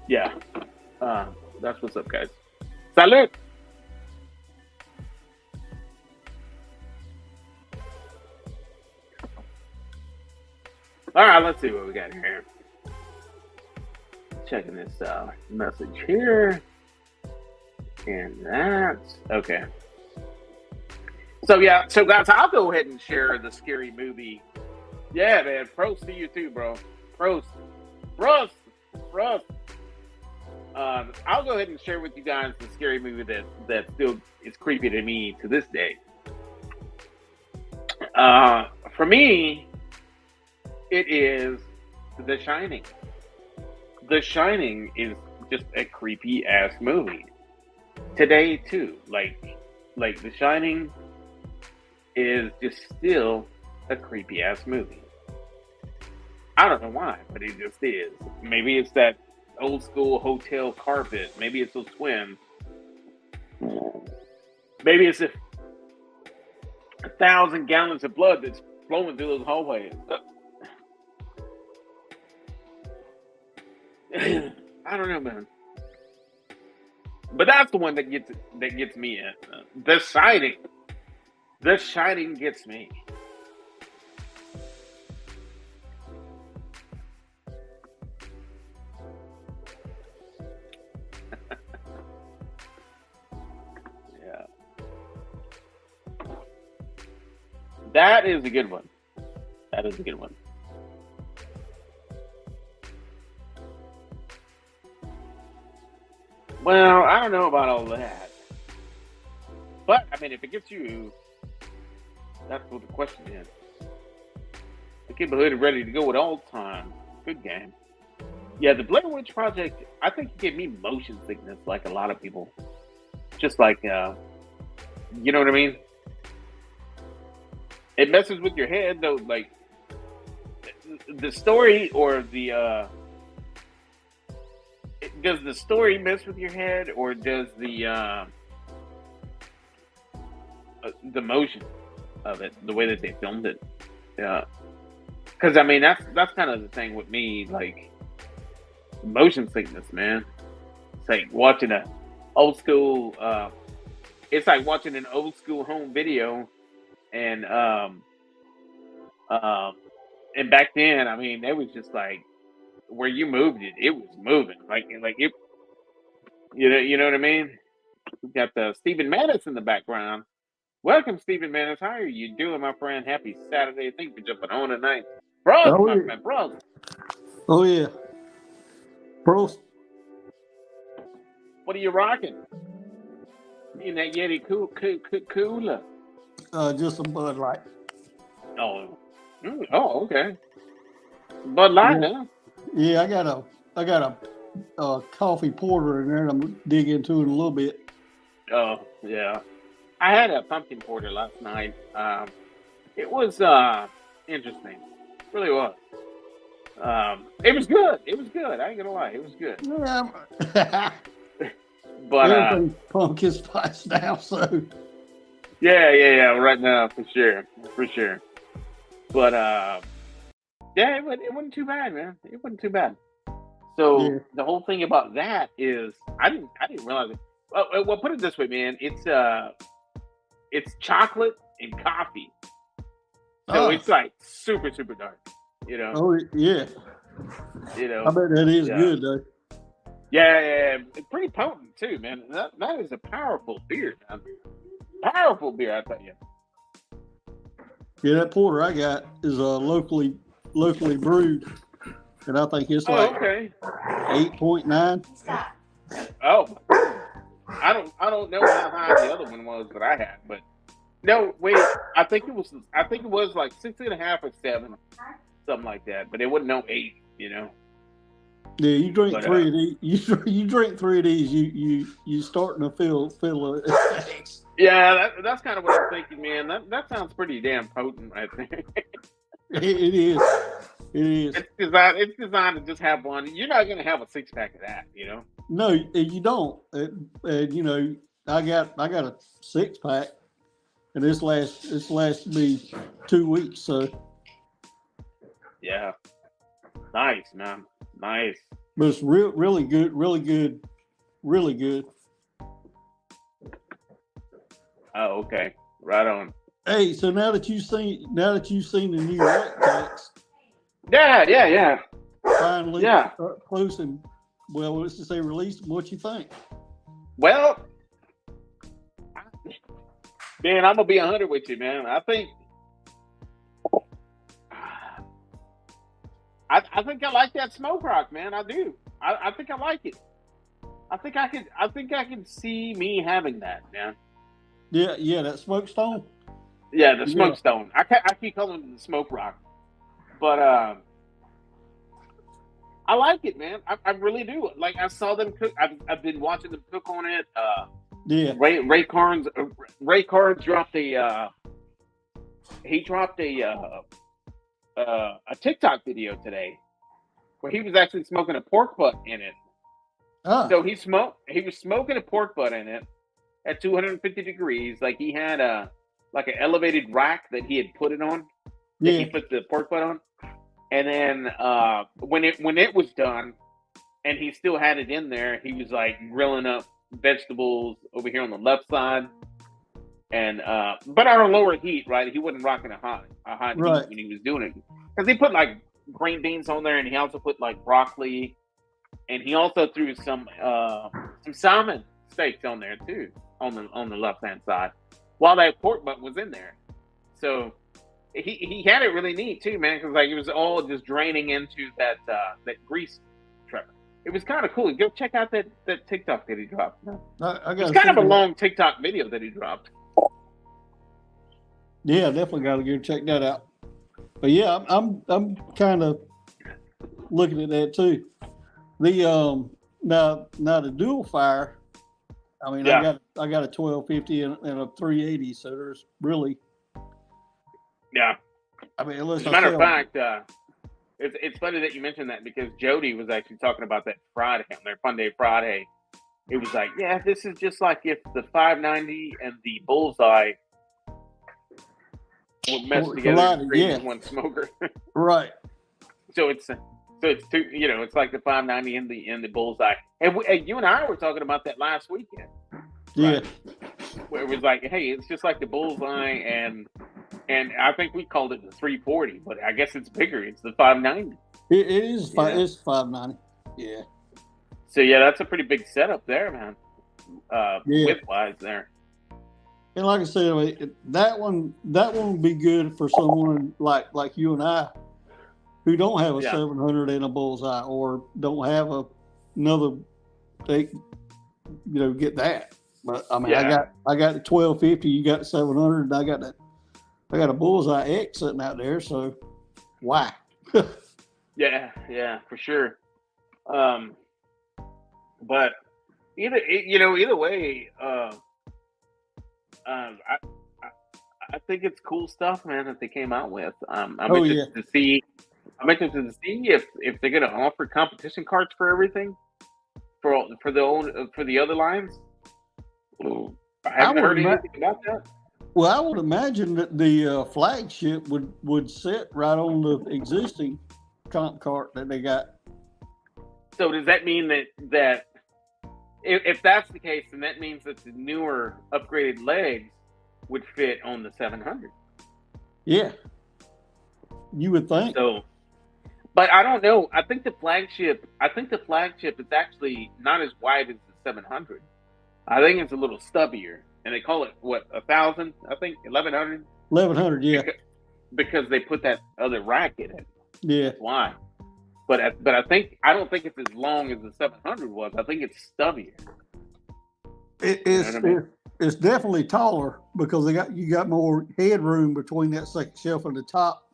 Yeah. That's what's up, guys. Salud! All right, let's see what we got here. Checking this message here. And that. Okay. So, yeah. So, guys, I'll go ahead and share the scary movie. Yeah, man. Pros to you, too, bro. Pros. I'll go ahead and share with you guys the scary movie that still is creepy to me to this day. For me, it is The Shining. The Shining is just a creepy ass movie. Today too, like The Shining is just still a creepy ass movie. I don't know why, but it just is. Maybe it's that old school hotel carpet. Maybe it's those twins. Maybe it's 1,000 gallons of blood that's flowing through those hallways. I don't know, man. But that's the one that gets me in. The Shining. The Shining gets me. Yeah. That is a good one. That is a good one. Well, I don't know about all that. But, I mean, if it gets you, that's what the question is. The keep a hoodie ready to go at all times. Good game. Yeah, the Blair Witch Project, I think it gave me motion sickness like a lot of people. Just like, you know what I mean? It messes with your head, though, like, the story or the, does the story mess with your head, or does the motion of it, the way that they filmed it? Yeah, because I mean that's kind of the thing with me, like motion sickness, man. It's like watching a old school. It's like watching an old school home video, and back then, I mean, it was just like, where you moved it, it was moving like it. You know what I mean? We got Stephen Manis in the background. Welcome, Stephen Manis. How are you doing, my friend? Happy Saturday. Thank you for jumping on tonight, bro. Oh, My yeah. friend, bro. Oh, yeah. Bro, What are you rocking? In that Yeti cooler. just a Bud Light. Oh, okay. Bud Light, Yeah. huh? Yeah, I got a coffee porter in there, and I'm gonna dig into it a little bit. Oh, yeah. I had a pumpkin porter last night. It was interesting. It really was. It was good. It was good. I ain't gonna lie. It was good. Yeah, But everything pumpkin spice now, so yeah. Right now, for sure. But yeah, it wasn't too bad, man. It wasn't too bad. So yeah. the whole thing about that is, I didn't realize it. Well, put it this way, man. It's chocolate and coffee. So it's like super dark. You know. Oh yeah. You know. I bet that is good though. Yeah. It's pretty potent too, man. That is a powerful beer, man. Powerful beer, I tell you. Yeah, that porter I got is locally brewed, and I think it's like 8.9. Oh, I don't know how high the other one was that I had, but no, wait, I think it was like 6.5 or 7, something like that. But it wasn't no 8, you know. Yeah, you drink 3 of these. You drink 3 of these. You starting to feel it. Yeah, that's kind of what I'm thinking, man. That sounds pretty damn potent, I think. It is. It's designed to just have one. You're not gonna have a 6-pack of that, you know. No, you don't. You know, I got a 6-pack, and this lasted me 2 weeks. So yeah, nice, man, nice. But it's really good. Oh, okay, right on. Hey, so now that you've seen the new rack packs, Yeah. Finally, close and well, let's just say released. What you think? Well, man, I'm gonna be 100 with you, man. I think I like that smoke rock, man. I do. I think I like it. I think I can see me having that, man. Yeah, that smoke stone. Yeah, the smoke stone. I keep calling it the smoke rock, but I like it, man. I really do. Like I saw them cook. I've been watching them cook on it. Ray Carnes dropped a a TikTok video today where he was actually smoking a pork butt in it. So he was smoking a pork butt in it at 250 degrees. Like he had an elevated rack that he had put it on. That he put the pork butt on. And then when it was done and he still had it in there, he was like grilling up vegetables over here on the left side. And but on a lower heat, right? He wasn't rocking a hot heat when he was doing it. Because he put like green beans on there, and he also put like broccoli, and he also threw some salmon steaks on there too, on the left hand side, while that pork butt was in there. So he had it really neat too, man, because like it was all just draining into that grease trap. It was kind of cool. Go check out that TikTok that he dropped. It's kind of a long TikTok video that he dropped. Yeah, definitely got to go check that out. But yeah, I'm kind of looking at that too. The now the dual fire. I mean, I got a 1250 and a 380, so there's really. Yeah. I mean, as a matter of fact, it's funny that you mentioned that because Jody was actually talking about that Friday on their Fun Day Friday. It was like, yeah, this is just like if the 590 and the Bullseye would mess together and create one smoker. Right. So it's two, it's like the 590 and the Bullseye. And you and I were talking about that last weekend. Yeah. Right? Where it was like, hey, it's just like the Bullseye and I think we called it the 340, but I guess it's bigger. It's the 590. It is. It's 590. Yeah. So yeah, that's a pretty big setup there, man. Width wise there. And like I said, that one would be good for someone like you and I, who don't have a 700 and a Bullseye, or don't have another. They, get that. But I mean, I got the 1250. You got the 700, and I got a Bullseye X sitting out there. So why? Yeah, for sure. But either way, I think it's cool stuff, man, that they came out with. I'm interested to see if they're gonna offer competition cards for everything for the other lines. I haven't heard anything about that. Well, I would imagine that the flagship would sit right on the existing comp cart that they got. So does that mean that if that's the case, then that means that the newer upgraded legs would fit on the 700? Yeah, you would think. So, but I don't know. I think the flagship is actually not as wide as the 700. I think it's a little stubbier, and they call it 1,000. I think 1,100. 1,100, yeah. Because they put that other rack in it. Yeah. That's why. But I don't think it's as long as the 700 was. I think it's stubbier. It's definitely taller because you got more headroom between that second shelf and the top.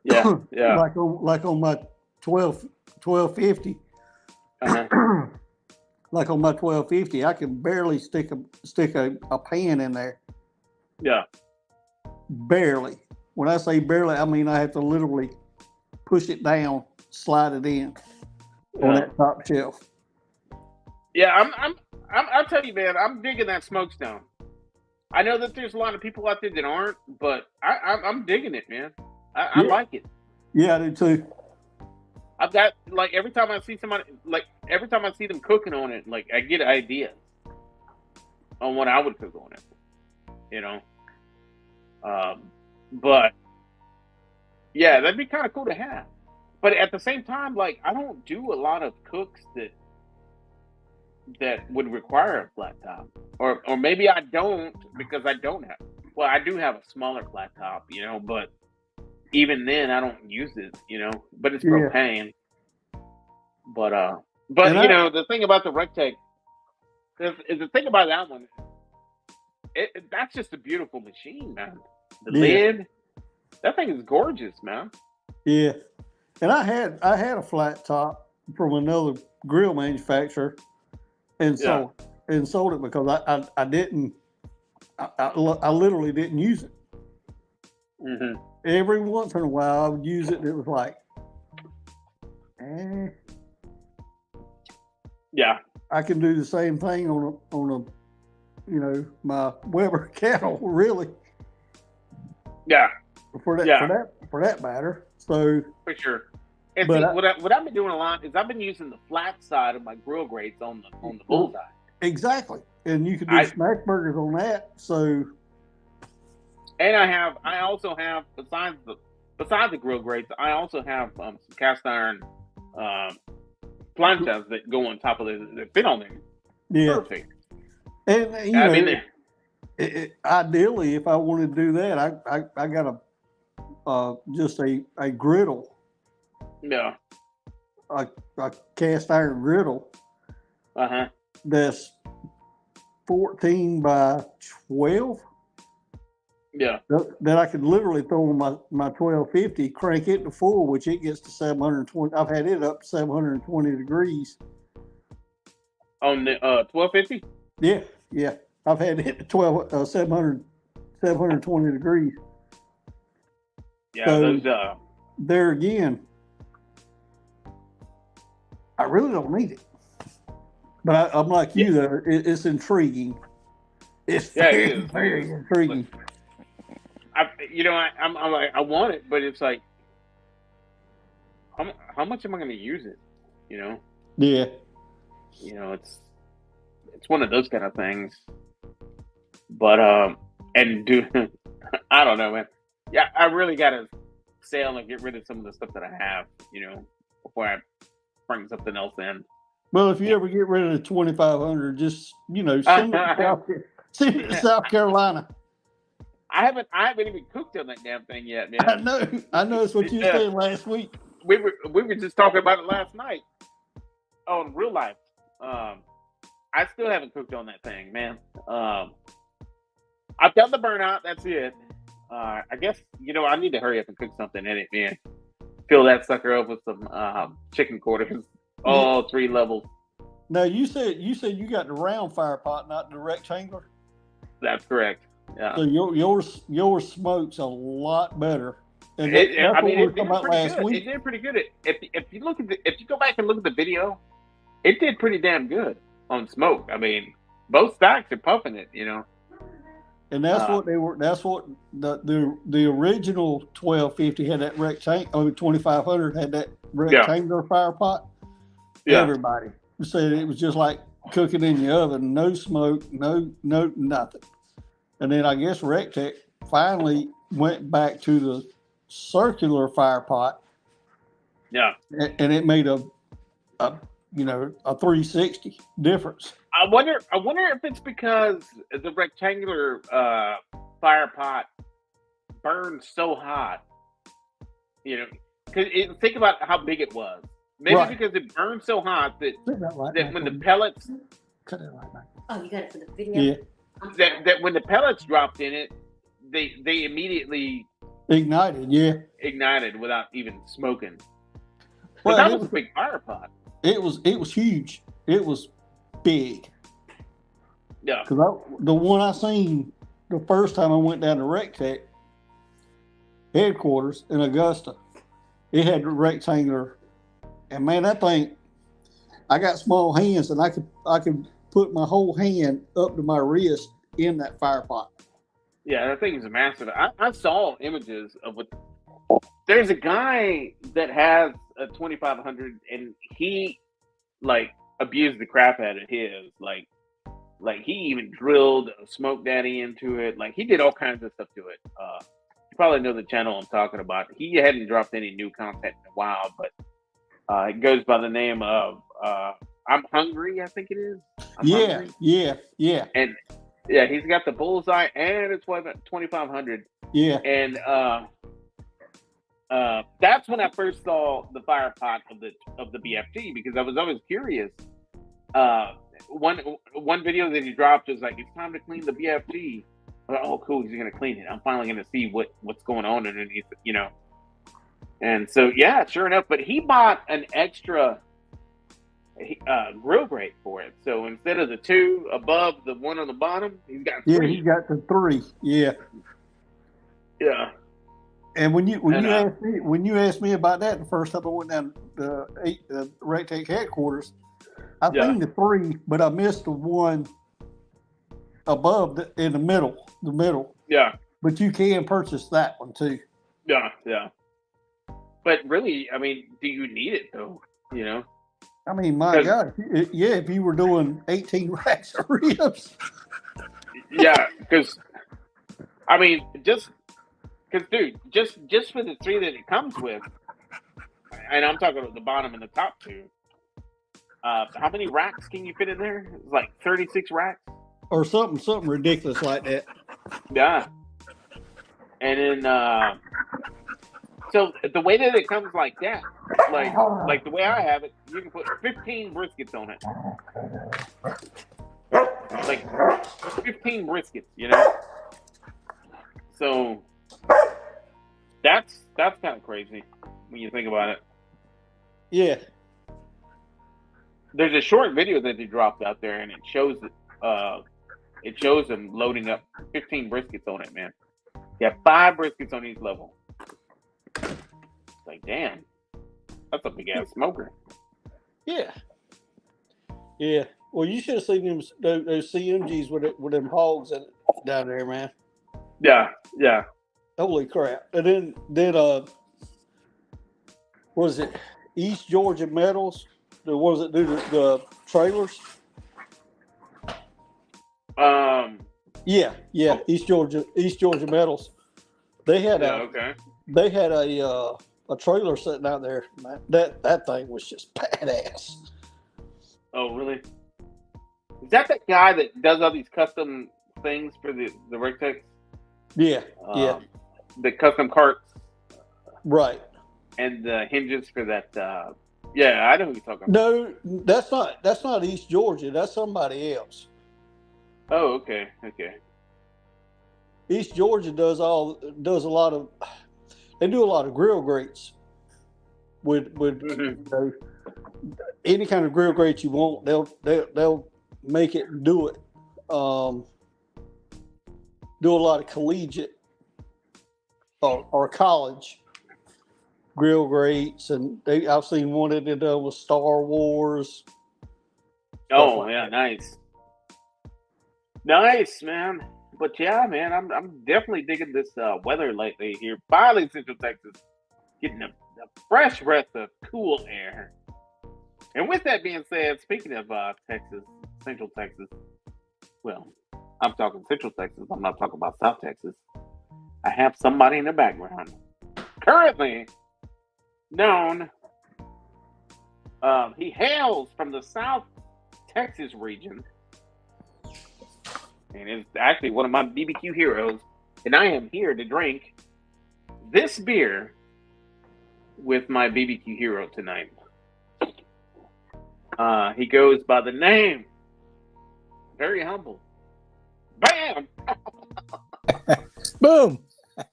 Yeah. like on my 1250. Uh-huh. Like on my 1250, I can barely stick a pan in there. Yeah. Barely. When I say barely, I mean I have to literally push it down, slide it in on that top shelf. Yeah, I'll tell you, man, I'm digging that smokestone. I know that there's a lot of people out there that aren't, but I'm digging it, man. I like it. Yeah, I do too. I've got, like, every time I see them cooking on it, like, I get ideas on what I would cook on it, But, yeah, that'd be kind of cool to have. but at the same time, like I don't do a lot of cooks that would require a flat top, or maybe I don't because I don't have. Well, I do have a smaller flat top, but even then I don't use it, But it's propane. But the thing about the Rectech, the thing about that one, that's just a beautiful machine, man. The lid, that thing is gorgeous, man. Yeah, and I had a flat top from another grill manufacturer, and sold it because I didn't. I literally didn't use it. Mm-hmm. Every once in a while, I would use it, and it was like, yeah, I can do the same thing on a my Weber cattle, really. Yeah. For that matter. So for sure. And what I've been doing a lot is I've been using the flat side of my grill grates on the bullseye. Exactly, and you can do smash burgers on that. So, and I also have besides the grill grates, I also have some cast iron planchas that go on top of that fit on there. Yeah, perfect. And ideally, if I wanted to do that, I got just a griddle. Yeah. A cast iron griddle. That's 14 by 12. Yeah. That I could literally throw on my 1250, crank it to full, which it gets to 720. I've had it up to 720 degrees. On the 1250? Yeah. I've had it to 720 degrees. Yeah, so there again, I really don't need it. But I'm like you, though. It's intriguing. It's very intriguing. I'm like, I want it, but it's like, how much am I going to use it? Yeah. It's one of those kind of things. But I don't know, man. Yeah, I really got to sell and get rid of some of the stuff that I have, before I bring something else in. Well, if you ever get rid of the 2500, just send it to South Carolina. I haven't even cooked on that damn thing yet, man. I know. It's what you were saying last week. We were just talking about it last night on Real Life. I still haven't cooked on that thing, man. I've done the burnout. That's it. I guess I need to hurry up and cook something in it, man. Fill that sucker up with some chicken quarters, all 3 levels. Now you said you got the round fire pot, not the rectangular. That's correct. Yeah. So your smoke's a lot better. And it did pretty good. If you go back and look at the video, it did pretty damn good on smoke. I mean, both stacks are puffing it, And that's what they were. That's what the original 1250 had that rectangle. 2500 had that rectangular fire pot. Yeah. Everybody said it was just like cooking in the oven, no smoke, no nothing. And then I guess Rectech finally went back to the circular fire pot. Yeah. And it made a 360 difference. I wonder if it's because the rectangular fire pot burns so hot. Because think about how big it was. Maybe because it burned so hot that when the pellets. Cut it right back. Oh, you got it for the video? Yeah. That when the pellets dropped in it, they immediately ignited without even smoking. Well, that was a big fire pot. It was huge. It was big. Yeah. Because the one I seen the first time I went down to Rectech headquarters in Augusta, it had the rectangular, and man, that thing, I got small hands, and I could put my whole hand up to my wrist in that fire pot. Yeah, that thing is massive. I saw images of what. There's a guy that has a 2500, and he abused the crap out of his. Like he even drilled a smoke daddy into it. Like he did all kinds of stuff to it. probably know the channel I'm talking about. He hadn't dropped any new content in a while, but it goes by the name of I'm Hungry, I think it is. I'm Hungry. Yeah. And yeah, he's got the bullseye and it's 2,500. Yeah. And that's when I first saw the fire pot of the BFG, because I was always curious. One video that he dropped was like, it's time to clean the BFG. Oh, cool, he's gonna clean it. I'm finally gonna see what's going on underneath, you know. And so yeah, sure enough, but he bought an extra grill grate for it. So instead of the 2 above the 1 on the bottom, he's got 3. Yeah, he's got the 3. Yeah. Yeah. And when you asked me about that the first time I went down the Rectech headquarters, I seen the 3, but I missed the 1 above in the middle. Yeah. But you can purchase that one too. Yeah. But really, I mean, do you need it though? You know. I mean, my God, if you were doing 18 racks of ribs. Yeah, because I mean, just for the 3 that it comes with, and I'm talking about the bottom and the top 2. How many racks can you fit in there? It's like 36 racks or something ridiculous like that. Yeah, and then so the way that it comes like that, like the way I have it, you can put 15 briskets on it, like 15 briskets, you know. So that's kind of crazy when you think about it. Yeah. There's a short video that they dropped out there, and it shows them loading up 15 briskets on it, man. You have 5 briskets on each level. It's like, damn, that's a big ass smoker. Yeah. Yeah. Well, you should have seen those CMGs with them hogs down there, man. Yeah. Holy crap! And then was it East Georgia Metals? The ones that do the trailers? Yeah. East Georgia Metals. They had a trailer sitting out there. Man, that thing was just badass. Oh, really? Is that guy that does all these custom things for the Rectex? Yeah. The custom carts. Right. And the hinges for that. Yeah, I know who you're talking about. No, that's not East Georgia. That's somebody else. Oh, okay. East Georgia does a lot of. They do a lot of grill grates. With any kind of grill grate you want, they'll make it and do it. Do a lot of collegiate or college grill grates, and I've seen one that they done with Star Wars. Oh like yeah, that. Nice, man. But yeah, man, I'm definitely digging this weather lately here. Finally, Central Texas getting a fresh breath of cool air. And with that being said, speaking of Texas, Central Texas, well, I'm talking Central Texas. I'm not talking about South Texas. I have somebody in the background currently known. He hails from the South Texas region, and is actually one of my BBQ heroes. And I am here to drink this beer with my BBQ hero tonight. He goes by the name, very humble, Bam! Boom!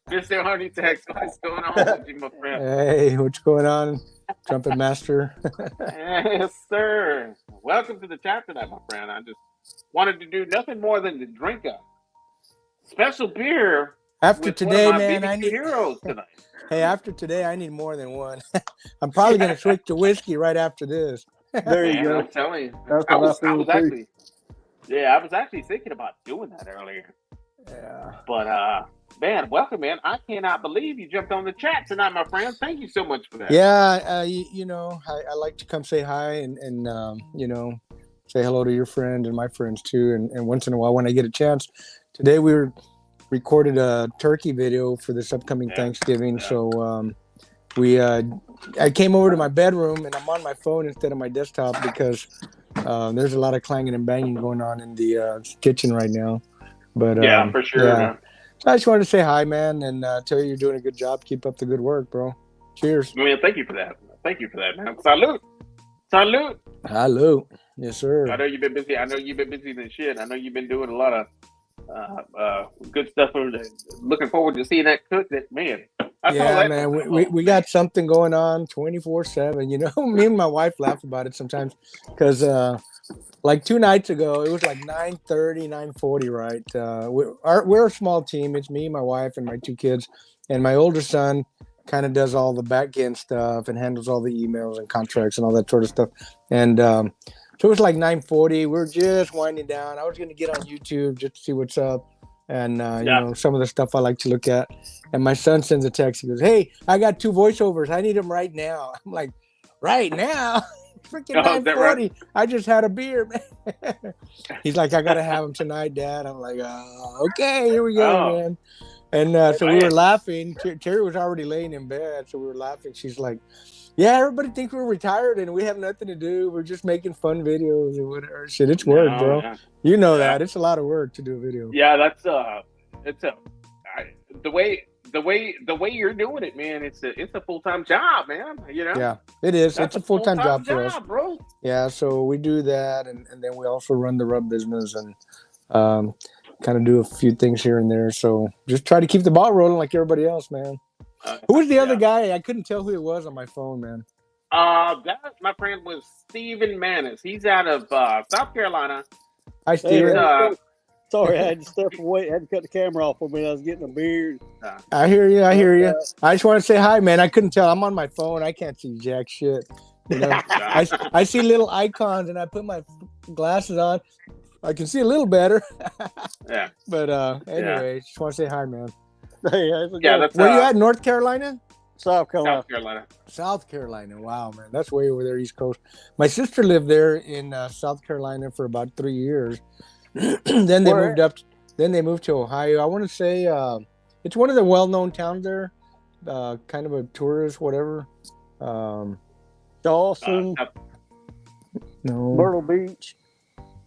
Mr. Honey Tex, what's going on with you, my friend? Hey, what's going on, Trumpetmaster? Yes, sir. Welcome to the chat tonight, my friend. I just wanted to do nothing more than to drink a special beer. After today, one of my man, BBQ I need heroes tonight. Hey, after today, I need more than one. I'm probably going to switch to whiskey right after this. There you go. I'm telling you. That's I what was actually thinking about doing that earlier. Yeah. But man, welcome, man. I cannot believe you jumped on the chat tonight, my friend. Thank you so much for that. Yeah, you know, I like to come say hi and you know, say hello to your friend and my friends too. And once in a while when I get a chance. Today we were recorded a turkey video for this upcoming Thanksgiving. Yeah. So I came over to my bedroom and I'm on my phone instead of my desktop because there's a lot of clanging and banging going on in the kitchen right now. But for sure. Yeah. Man. So I just wanted to say hi, man, and tell you you're doing a good job. Keep up the good work, bro. Cheers. Man, thank you for that. Thank you for that, man. Salute. Salute. Hello. Yes, sir. I know you've been busy. I know you've been busy than shit. I know you've been doing a lot of good stuff. Looking forward to seeing that cook. That man. Yeah, man. We got something going on 24/7. You know, me and my wife laugh about it sometimes because like 2 nights ago, it was like 9:30, 9:40, right? We're a small team. It's me, my wife, and my 2 kids, and my older son kind of does all the back end stuff and handles all the emails and contracts and all that sort of stuff. And so it was like 9:40. We're just winding down. I was going to get on YouTube just to see what's up and you know, some of the stuff I like to look at. And my son sends a text. He goes, "Hey, I got 2 voiceovers. I need them right now." I'm like, "Right now?" Freaking 9:40. Right? I just had a beer, man. He's like, "I gotta have them tonight, Dad." I'm like, "Okay, here we go, man." And so we were laughing. Terry was already laying in bed, so we were laughing. She's like, "Yeah, everybody thinks we're retired and we have nothing to do. We're just making fun videos or whatever." Shit, it's work, bro. Yeah. You know that it's a lot of work to do a video. Yeah, that's the way you're doing it, man. It's a full-time job, man. You know. Yeah, it is. It's a full-time job for us, bro. Yeah, so we do that, and then we also run the rub business and kind of do a few things here and there. So just try to keep the ball rolling like everybody else, man. Who was the other guy? I couldn't tell who it was on my phone, man. That my friend was Steven Manis. He's out of South Carolina. Hi, Steven. Sorry, I had to step away. I had to cut the camera off for me. I was getting a beard. I hear you. I hear you. I just want to say hi, man. I couldn't tell. I'm on my phone. I can't see jack shit. You know, I see little icons, and I put my glasses on. I can see a little better. Yeah. But anyway, just want to say hi, man. Hey, that's where you at? North Carolina? South Carolina. South Carolina. South Carolina. Wow, man, that's way over there, East Coast. My sister lived there in South Carolina for about 3 years. Then they moved up. Then they moved to Ohio. I want to say it's one of the well-known towns there. Kind of a tourist, whatever. Dawson. No. Myrtle Beach.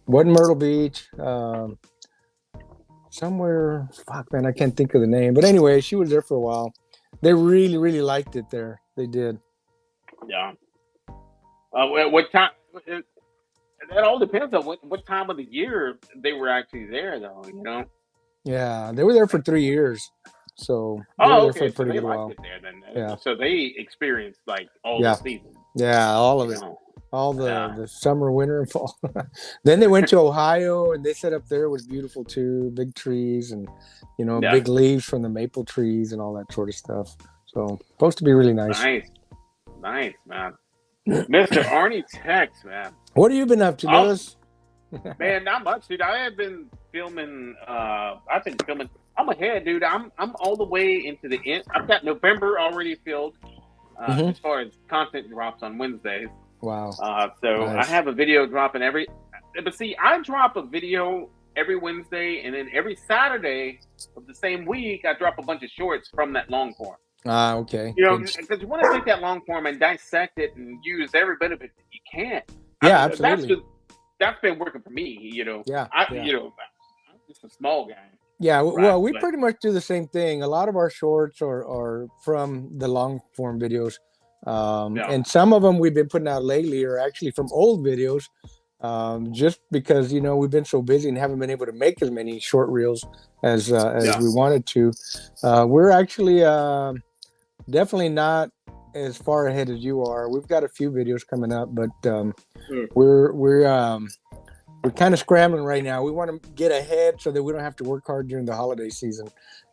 Wasn't Myrtle Beach. Somewhere. Fuck, man, I can't think of the name. But anyway, she was there for a while. They really, really liked it there. They did. Yeah. What time? That all depends on what time of the year they were actually there, though. You know. Yeah, they were there for 3 years, so they were there for a pretty good while. There, then. Yeah. So they experienced like all the seasons. Yeah, all of it. All the summer, winter, and fall. Then they went to Ohio, and they set up there. It was beautiful too. Big trees and big leaves from the maple trees and all that sort of stuff. So supposed to be really nice. Nice, man. Mr. Arnie Tex, man. What have you been up to, Lewis? Man, not much, dude. I have been filming. I've been filming. I'm ahead, dude. I'm all the way into the end. I've got November already filled as far as content drops on Wednesdays. Wow. So nice. I have a video dropping but see, I drop a video every Wednesday, and then every Saturday of the same week, I drop a bunch of shorts from that long form. Okay. You know, because you want to take that long form and dissect it and use every bit of it that you can. Yeah, absolutely. That's been working for me, you know. Yeah. You know, I'm just a small guy. Yeah, well, we pretty much do the same thing. A lot of our shorts are from the long form videos. And some of them we've been putting out lately are actually from old videos, just because, we've been so busy and haven't been able to make as many short reels as we wanted to. We're actually definitely not as far ahead as you are. We've got a few videos coming up, but we're kind of scrambling right now. We want to get ahead so that we don't have to work hard during the holiday season.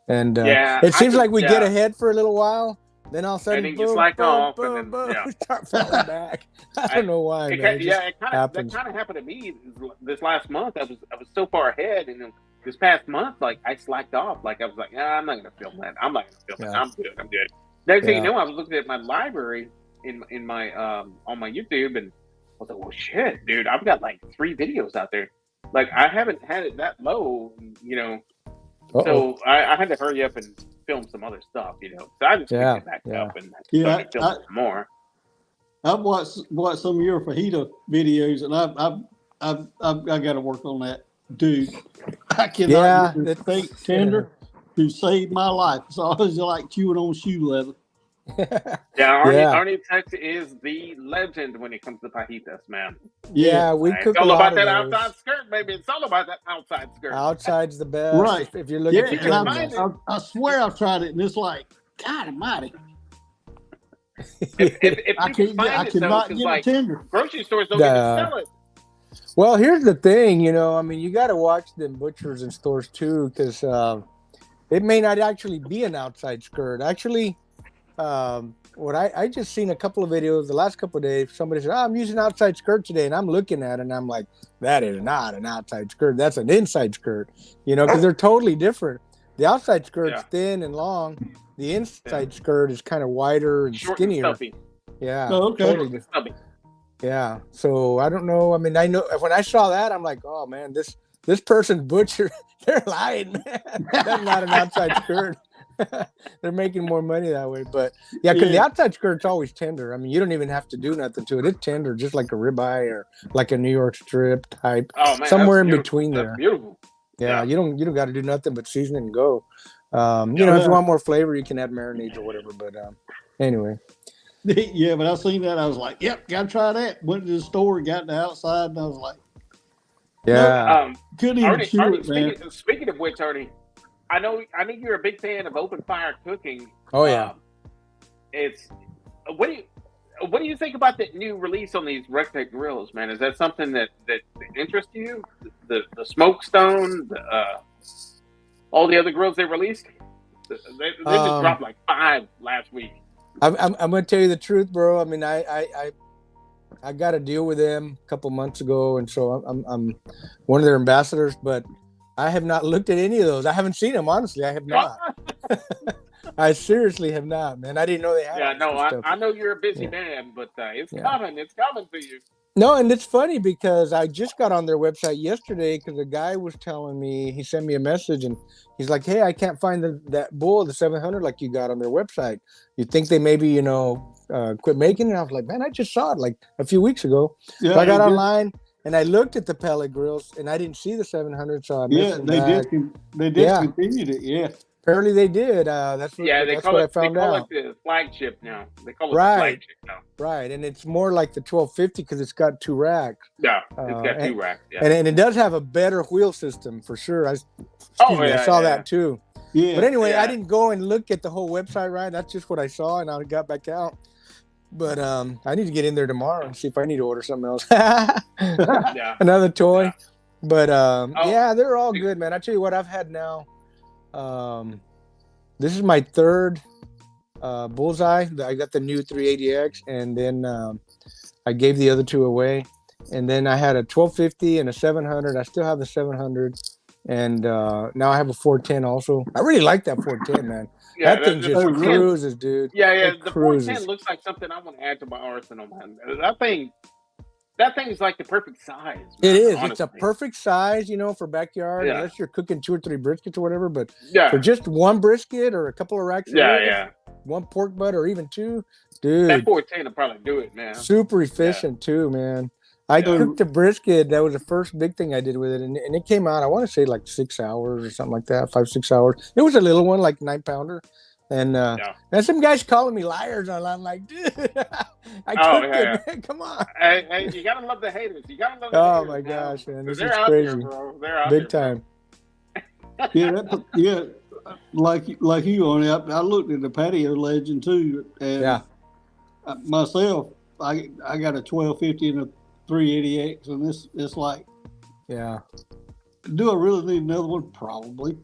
And it seems like we get ahead for a little while. Then all of a sudden, and just like off, and then start falling back. I don't know why. That kind of happened to me this last month. I was so far ahead, and then this past month, like I slacked off. Like I was like, I'm not gonna film that. I'm not gonna film it. I'm good. Next thing you know, I was looking at my library in my on my YouTube, and I was like, well, shit, dude, I've got like 3 videos out there. Like I haven't had it that low, So I had to hurry up and film some other stuff, you know. So I just picked it back up and started filming some more. I've watched some of your fajita videos, and I got to work on that, dude. I cannot get the steak tender to save my life. It's always like chewing on shoe leather. Arnie Texas is the legend when it comes to fajitas, man. Yeah, we cook it's all a lot about that of those. outside skirt, baby. It's all about that outside skirt. Outside's the best, right? If you're looking for and I swear I've tried it, and it's like, God Almighty. If I cannot get it tender. Grocery stores don't even sell it. Well, here's the thing, you know. I mean, you got to watch them butchers and stores too, because it may not actually be an outside skirt. Actually, what I just seen a couple of videos the last couple of days. Somebody said, I'm using outside skirt today, and I'm looking at it, and I'm like, that is not an outside skirt. That's an inside skirt, you know, because they're totally different. The outside skirt's thin and long. The inside skirt is kind of wider and short skinnier. And stuffy. Yeah. Oh, okay. Totally stubby. Yeah. So I don't know. I mean, I know when I saw that, I'm like, oh man, this person's butcher, they're lying, man. That's not an outside skirt. They're making more money that way. But yeah, because the outside skirt's always tender. I mean, you don't even have to do nothing to it. It's tender, just like a ribeye or like a New York strip type. Oh man, somewhere in between there. That's beautiful. Yeah, you don't got to do nothing but season and go. You know, if you want more flavor, you can add marinades or whatever. But anyway. Yeah, but I seen that. I was like, yep, gotta try that. Went to the store, got the outside, and I was like, couldn't even chew it, man. Speaking of which, Arnie, I know you're a big fan of open fire cooking. Oh yeah. It's what do you think about the new release on these Rectech grills, man? Is that something that interests you? The Smoke Stone, all the other grills they released? They just dropped like 5 last week. I'm gonna tell you the truth, bro. I mean, I got a deal with them a couple months ago, and so I'm one of their ambassadors. But I have not looked at any of those. I haven't seen them, honestly. I have not. I seriously have not, man. I didn't know they had. Yeah, no, I know you're a busy man, but it's coming. It's coming to you. No, and it's funny because I just got on their website yesterday because a guy was telling me, he sent me a message and he's like, hey, I can't find that bull, the 700 like you got on their website. You think they maybe, you know, quit making it? And I was like, man, I just saw it like a few weeks ago. Yeah, so I got online and I looked at the pellet grills and I didn't see the 700. So I they discontinued it. Yeah. Apparently they did. That's what I found out. They call it the flagship now. They call it the flagship now. Right, and it's more like the 1250 because it's got 2 racks. Yeah, it's got 2 racks. Yeah, and it does have a better wheel system for sure. I saw that too. Yeah. But anyway, I didn't go and look at the whole website. Right, that's just what I saw, and I got back out. But I need to get in there tomorrow and see if I need to order something else. Another toy. Yeah. But they're all good, man. I tell you what, I've had now. This is my 3rd bullseye. I got the new 380X, and then I gave the other 2 away. And then I had a 1250 and a 700. I still have the 700, and now I have a 410 also. I really like that 410, man. Yeah, that thing just cruises, dude. Yeah. The 410 looks like something I want to add to my arsenal, man. That thing is like the perfect size. Man, it is. Honestly. It's a perfect size, you know, for backyard, unless you're cooking 2 or 3 briskets or whatever. But for just 1 brisket or a couple of racks, 1 pork butt or even 2, dude. That 410 will probably do it, man. Super efficient too, man. I cooked a brisket. That was the first big thing I did with it, and it came out. I want to say like 6 hours or something like that, 5-6 hours. It was a little one, like 9-pounder. And some guys calling me liars online, like, dude, I cooked it, man. Come on. Hey, you gotta love the haters. You gotta love the haters. Oh my gosh, man, this is crazy. There, bro. They're out big there, time. Like you on it. I looked at the Patio Legend too, and myself, I got a 1250 and a 380X, and it's like, do I really need another one? Probably.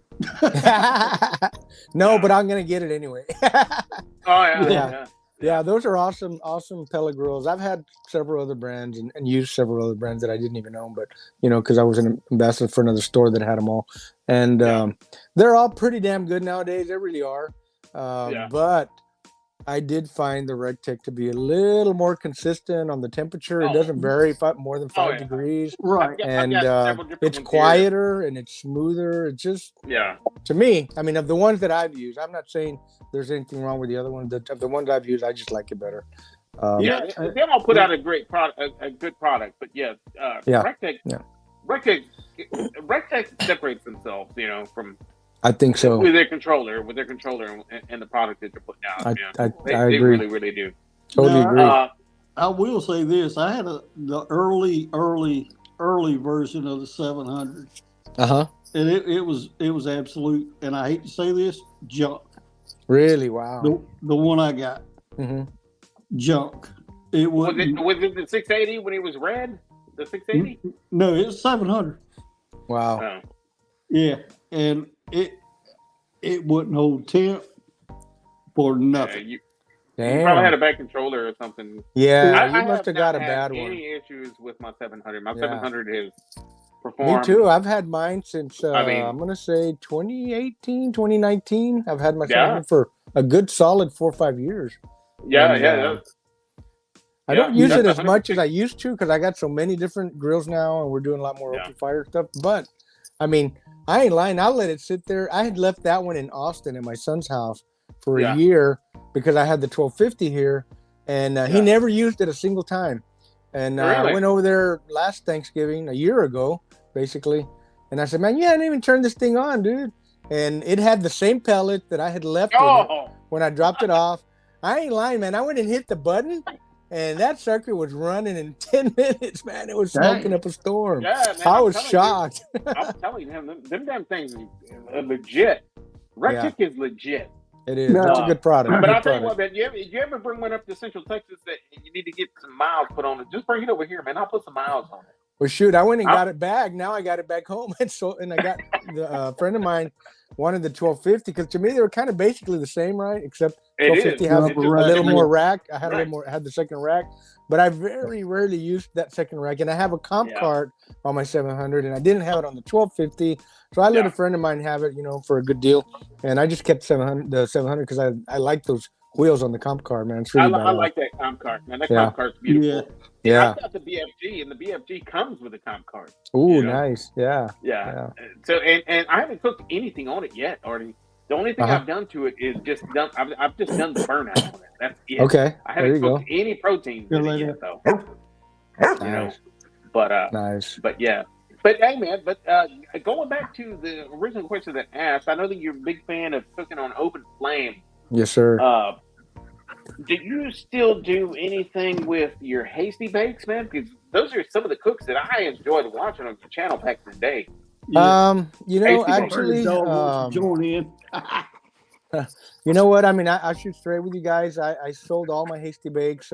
No, but I'm gonna get it anyway. Yeah, those are awesome pellet grills. I've had several other brands and used several other brands that I didn't even own, but you know, because I was an ambassador for another store that had them all, and they're all pretty damn good nowadays. They really are. But I did find the RecTech to be a little more consistent on the temperature. It Oh. doesn't vary more than 5 yeah. degrees. Right. And I've got several different it's ones here. quieter and it's smoother. It's just, Yeah. to me, I mean, of the ones that I've used, I'm not saying there's anything wrong with the other ones. Of the ones I've used, I just like it better. Yeah, they all put out a great product, a good product. But yeah, RecTech, Yeah. RecTech separates themselves, from I think so. with their controller and the product that they're putting out. I They agree. really, really do. Totally Now, agree. I will say this: I had the early version of the 700, and it was absolute. And I hate to say this, junk. Really? Wow. The one I got, junk. It was it the 680 when it was red? The 680? No, it was 700. Wow. Oh. Yeah, and it wouldn't hold temp for nothing. You Damn. probably had a bad controller or something. Yeah, I you must have got a bad one. Any issues with my 700? My Yeah. 700 has performed. Me too. I've had mine since I mean- I'm gonna say 2018, 2019. I've had my Yeah. 700 for a good solid 4 or 5 years. Yeah, And, yeah. I don't use it that's as much as 100%. I used to because I got so many different grills now, and we're doing a lot more Yeah. open fire stuff. But I mean, I ain't lying. I'll let it sit there. I had left that one in Austin at my son's house for Yeah. a year because I had the 1250 here, and he Yeah. never used it a single time. And I Really? went over there last Thanksgiving, a year ago, basically, and I said, "Man, you hadn't even turned this thing on, dude." And it had the same pellet that I had left in it Oh, when I dropped it off. I ain't lying, man. I went and hit the button, and that sucker was running in 10 minutes, man. It was smoking up a storm. yeah, man. I I'm was telling you. shocked. I'm telling you, them damn things are legit. RecTech is legit. It is. It's a good product. But Good I'll tell you product. what, man, you ever bring one up to Central Texas that you need to get some miles put on it? Just bring it over here, man. I'll put some miles on it. Well, shoot, I went and got it back. Now I got it back home, and I got the friend of mine wanted the 1250 because to me they were kind of basically the same, right? Except It 1250 is. has It's a just little different. more rack. I had a Right. little more. I had the second rack, but I very rarely used that second rack. And I have a comp Yeah. cart on my 700, and I didn't have it on the 1250, so I let a friend of mine have it, for a good deal. And I just kept the 700 because I like those wheels on the comp cart, man. It's really I like that comp cart, man. That Yeah. comp cart's beautiful. Yeah. I got the BFG, and the BFG comes with a comp cart. Ooh, you know? nice. Yeah. Yeah. So, and I haven't cooked anything on it yet, Artie. The only thing I've done to it is just done. I've just done the burnout on it. That's it. Okay. I There you haven't go. cooked any proteins in it yet, though. Nice. But Nice. But yeah. But hey, man. But going back to the original question that asked, I know that you're a big fan of cooking on open flame. Yes, sir. Do you still do anything with your hasty bakes, man? Because those are some of the cooks that I enjoyed watching on your channel back in the day. Actually, join in. you know what? I mean, I shoot straight with you guys. I sold all my hasty bakes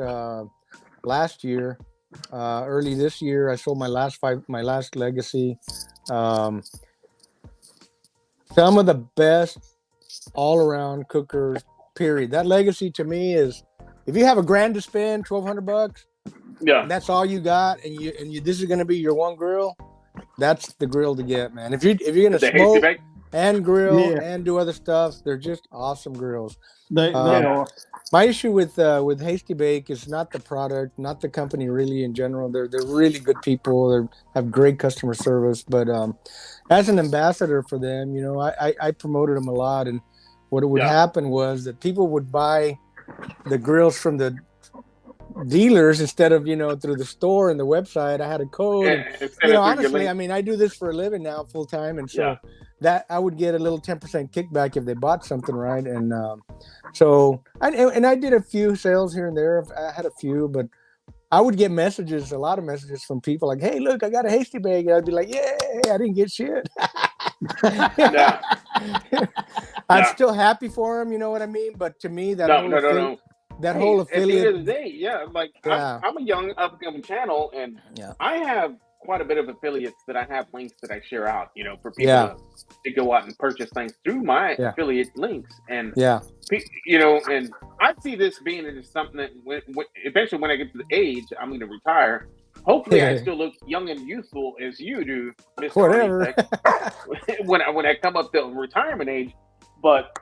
last year. Early this year, I sold my last legacy. Some of the best all-around cookers. Period. That legacy to me is, if you have $1,000 to spend, $1,200, Yeah, that's all you got, and you this is going to be your one grill. That's the grill to get, man. If you're going to the hasty smoke bake. and grill Yeah. and do other stuff, they're just awesome grills. They are. My issue with Hasty Bake is not the product, not the company really in general. They're really good people. They have great customer service. But as an ambassador for them, I promoted them a lot. And what would happen was that people would buy the grills from the dealers instead of through the store and the website. I had a code. And, honestly, I mean, I do this for a living now, full time, and so that I would get a little 10% kickback if they bought something, right? And so I did a few sales here and there. I had a few, but I would get a lot of messages from people like, "Hey, look, I got a Hasty Bake." And I'd be like, "Yay, I didn't get shit." I'm still happy for them, you know what I mean? But to me, that whole affiliate. At the end of the day, I'm a young upcoming channel, and I have quite a bit of affiliates that I have links that I share out, for people to go out and purchase things through my affiliate links. And and I see this being just something that eventually when I get to the age I'm going to retire. Hopefully, I still look young and youthful as you do, Mr. Whatever. when I come up to retirement age. But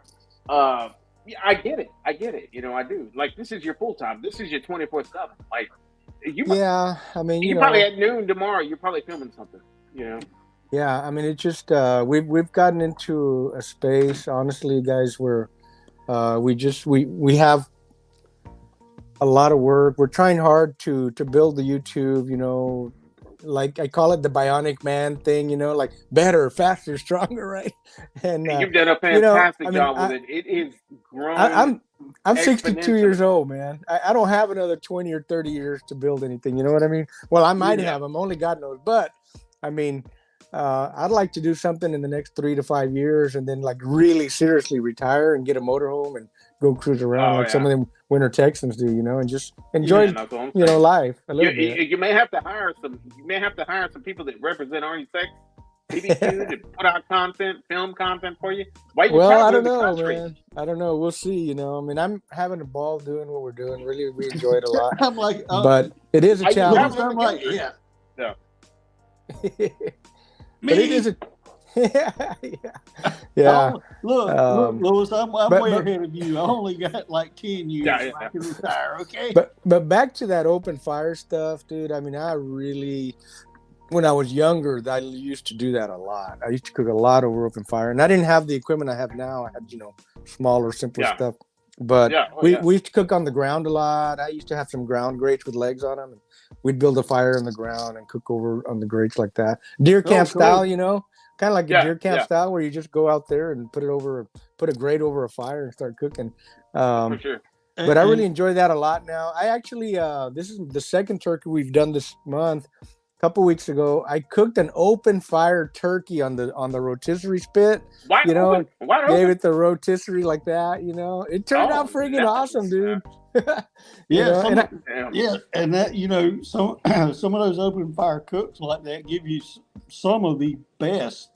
Yeah, I get it. I get it. You know, I do. Like, this is your full time. This is your 24/7. Like, Yeah, I mean, you probably at noon tomorrow. You're probably filming something. You know. Yeah, I mean, it just we've gotten into a space, honestly, guys, where we have a lot of work. We're trying hard to build the YouTube, you know, like I call it the bionic man thing, you know, like better, faster, stronger, right? And you've done a you know, fantastic I mean, job with it. It is grown. I'm 62 years exponentially. old, man. I don't have another 20 or 30 years to build anything. You know what I mean? Well, I might have. I'm only God knows, but I mean. I'd like to do something in the next 3 to 5 years, and then like really seriously retire and get a motorhome and go cruise around like some of them winter Texans do, you know, and just enjoy, you know, life a little bit. You may have to hire some. You may have to hire some people that represent Arnie Sex BBQ to put out content, film content for you. Well, I don't know, man. I don't know. We'll see. You know, I mean, I'm having a ball doing what we're doing. Really, we enjoy it a lot. I'm like, but it is a challenge. I'm like, yeah. But it is a yeah. Look, Louis, I'm way ahead of you. I only got like 10 years. I can retire, okay? But back to that open fire stuff, dude. I mean, I really, when I was younger, I used to do that a lot. I used to cook a lot over open fire, and I didn't have the equipment I have now. I had, you know, smaller, simpler stuff. But we used to cook on the ground a lot. I used to have some ground grates with legs on them, and we'd build a fire in the ground and cook over on the grates like that. Deer camp style, you know, kind of like a deer camp style where you just go out there and put a grate over a fire and start cooking. For sure. But I really enjoy that a lot now. I actually, this is the second turkey we've done this month. A couple weeks ago, I cooked an open fire turkey on the rotisserie spit. Gave it the rotisserie like that. You know, it turned out friggin' awesome, dude. And that, you know, some of those open fire cooks like that give you some of the best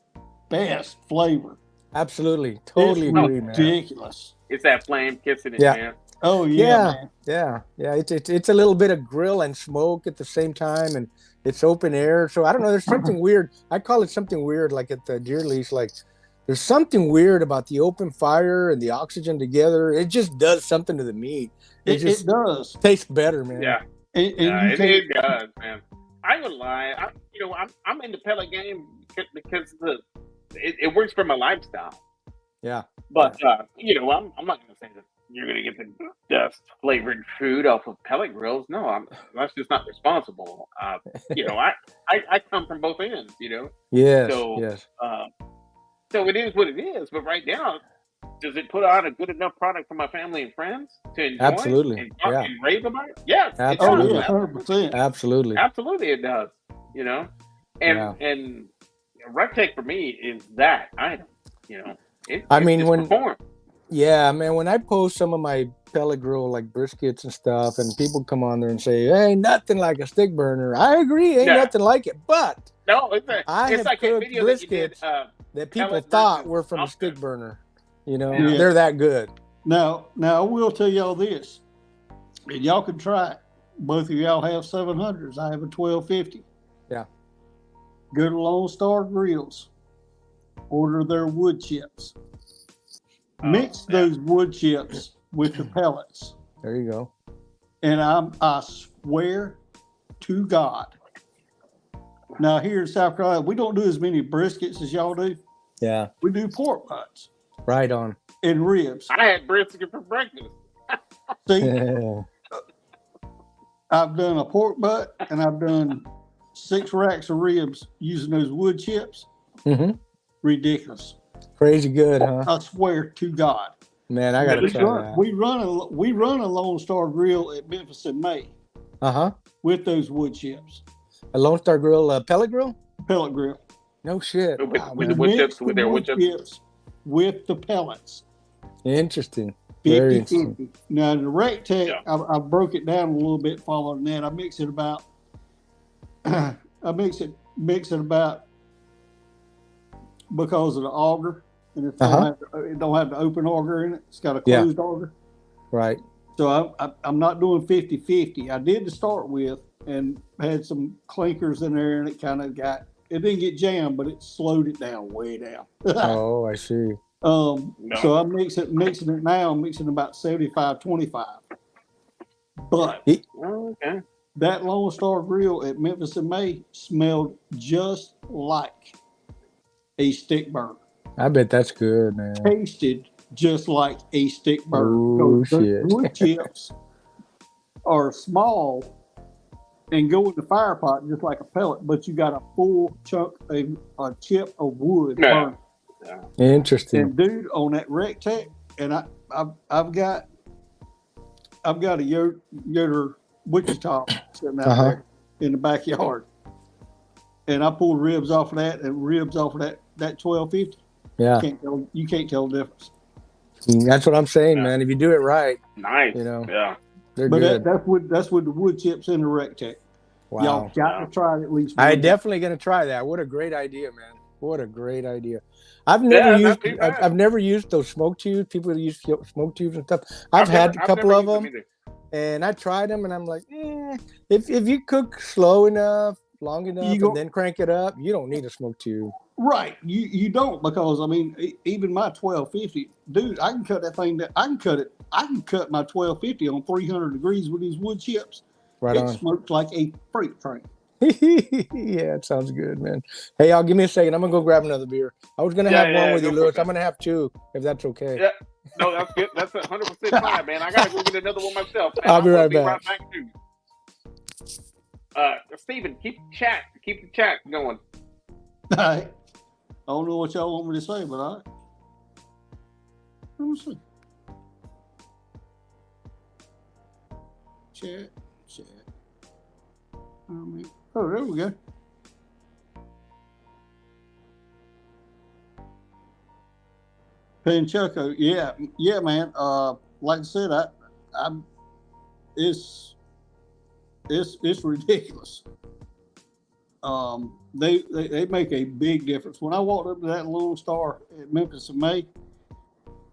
flavor. Absolutely, totally agree, man. Ridiculous. It's that flame kissing it, man. Oh yeah, man. Yeah. It's a little bit of grill and smoke at the same time, and it's open air. So I don't know. There's something weird. I call it something weird, like at the deer lease. Like there's something weird about the open fire and the oxygen together. It just does something to the meat. It does. Tastes better, man. Yeah. It does, man. I would lie. I'm in the pellet game because it works for my lifestyle. Yeah. But you know, I'm not going to say that you're going to get the best flavored food off of pellet grills. No, that's just not responsible. You know, I come from both ends. You know. Yes. So it is what it is. But right now, does it put out a good enough product for my family and friends to enjoy? Absolutely. And rave about it? Yes. Absolutely. 100%. Absolutely. Absolutely, it does. You know, and RecTech for me is that item. You know, when I post some of my pellet grill like briskets and stuff, and people come on there and say, "Ain't nothing like a stick burner." I agree, ain't nothing like it. But no, it's like a video that you did. That people thought were from a stick burner. You know, they're that good. Now I will tell y'all this, and y'all can try it. Both of y'all have 700s. I have a 1250. Yeah. Go to Lone Star Grills. Order their wood chips. Mix those wood chips with the pellets. There you go. And I swear to God. Now here in South Carolina, we don't do as many briskets as y'all do. Yeah. We do pork butts. Right on. And ribs. I had brisket for breakfast. See, I've done a pork butt and I've done 6 racks of ribs using those wood chips. Mm-hmm. Ridiculous. Crazy good, huh? I swear to God. Man, I gotta try that. We run a Lone Star Grill at Memphis in May. With those wood chips. A Lone Star Grill, pellet grill? Pellet grill. No shit. With the wood chips, with their wood chips. With the pellets. Interesting. Very interesting. Now the RecTech, I broke it down a little bit following that. I mix it about because of the auger, and it don't have the open auger in it. It's got a closed auger. Right. So I'm not doing 50-50. I did to start with, and had some clinkers in there, and it didn't get jammed, but it slowed it down way down. Oh, I see. So I'm mixing it now. I'm mixing about 75-25. But okay. that Lone Star Grill at Memphis in May smelled just like a stick burner. I bet that's good, man. Tasted just like a stick burner. Oh, shit. The wood chips are small and go in the fire pot just like a pellet, but you got a full chunk of a chip of wood burning. Yeah. Interesting. And dude, on that Rectech, and I've got a Yoder Wichita sitting out there in the backyard, and I pulled ribs off of that and ribs off of that 1250. Yeah, you can't tell the difference. That's what I'm saying, man. If you do it right, nice. Yeah, they're but good. That's with the wood chips in the Rectech. Wow. Y'all got to try it at least. I'm definitely gonna try that. What a great idea, man. What a great idea. I've never used those smoke tubes. People use smoke tubes and stuff. I've had a couple of them, and I tried them, and I'm like, if you cook slow enough, long enough, and then crank it up, you don't need a smoke tube. Right, you don't, because I mean, even my 1250, dude, I can cut that thing. I can cut my 1250 on 300 degrees with these wood chips. Right, it smokes like a freight train. Yeah, it sounds good, man. Hey, y'all, give me a second. I'm gonna go grab another beer. I was gonna have one with you, Lewis. I'm gonna have two, if that's okay. Yeah, no, that's good. That's 100% fine, man. I gotta go get another one myself. Man. I'll be right back. Too. Steven, keep the chat going. All right. I don't know what y'all want me to say, but all right. Let me see. Chat. Oh, there we go. Panchucko, yeah, man. Like I said, it's ridiculous. They make a big difference. When I walked up to that Lone Star at Memphis in May,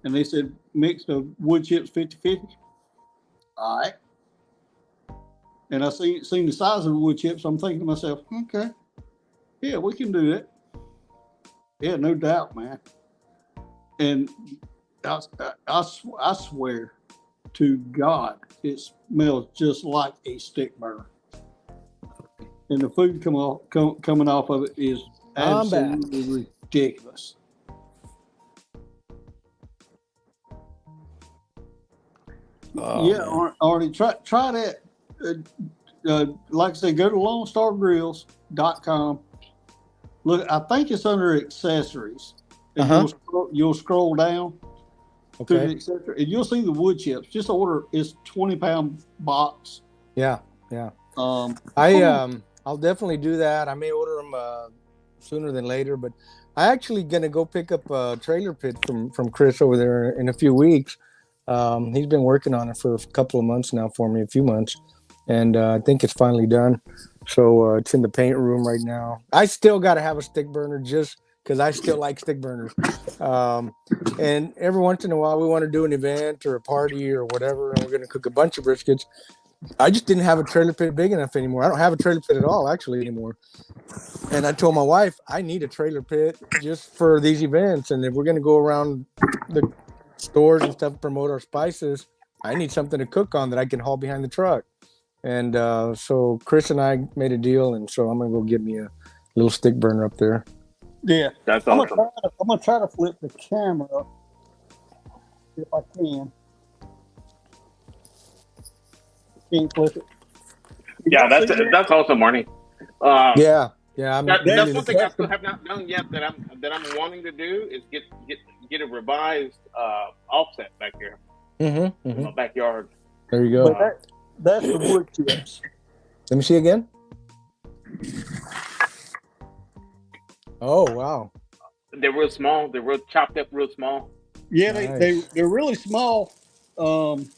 and they said mix the wood chips 50-50. All right. And I seen the size of the wood chips. I'm thinking to myself, okay, yeah, we can do that. Yeah, no doubt, man. And I swear to God, it smells just like a stick burner. And the food coming off of it is absolutely ridiculous. Oh, Arnie, try that. Like I said, go to LoneStarGrills.com. Look, I think it's under accessories. And you'll scroll down to the accessory, and you'll see the wood chips. Just order it's 20-pound box. Yeah. I'll definitely do that. I may order them sooner than later, but I actually gonna go pick up a trailer pit from Chris over there in a few weeks. He's been working on it for a couple of months now for me, a few months. And I think it's finally done. So it's in the paint room right now. I still got to have a stick burner just because I still like stick burners. And every once in a while, we want to do an event or a party or whatever, and we're going to cook a bunch of briskets. I just didn't have a trailer pit big enough anymore. I don't have a trailer pit at all, actually, anymore. And I told my wife, I need a trailer pit just for these events. And if we're going to go around the stores and stuff, promote our spices, I need something to cook on that I can haul behind the truck. And so Chris and I made a deal, and so I'm gonna go get me a little stick burner up there. Yeah, that's awesome. I'm gonna try to flip the camera up if I can. Can't flip it. Yeah, that's awesome, Marnie. Yeah. That's one thing I still have not done yet that I'm wanting to do is get a revised offset back here in my backyard. There you go. That's the wood chips. Let me see again. Oh, wow. They're real small. They're real chopped up, real small. Yeah, nice. They're really small. Some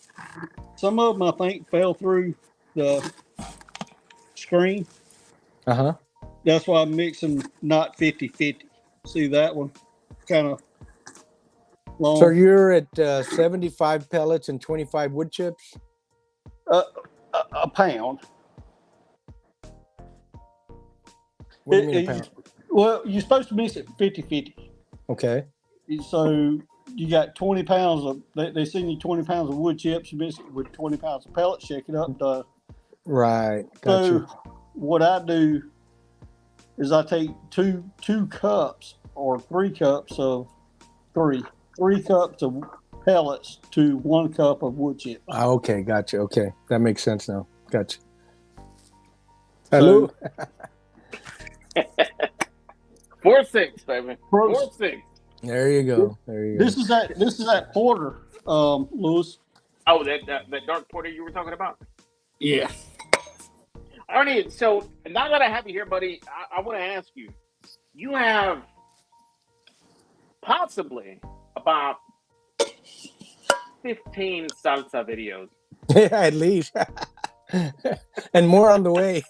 of them, I think, fell through the screen. That's why I'm mixing not 50-50. See that one? Kind of long. So you're at 75 pellets and 25 wood chips? A pound. What do you mean a pound? Well, you're supposed to mix it 50-50. Okay. So you got 20 pounds of, they send you 20 pounds of wood chips, basically with 20 pounds of pellets, shake it up. Right. So what I do is I take two cups or 3 cups of three cups of pellets to 1 cup of wood chips. Okay, gotcha. Okay, that makes sense now. Gotcha. Hello. 4-6, baby. 4-6. There you go. This is that porter, Lewis. Oh, that dark porter you were talking about? Yeah. Arnie, so now that I have you here, buddy, I want to ask you. You have possibly about 15 salsa videos. Yeah, at least. And more on the way.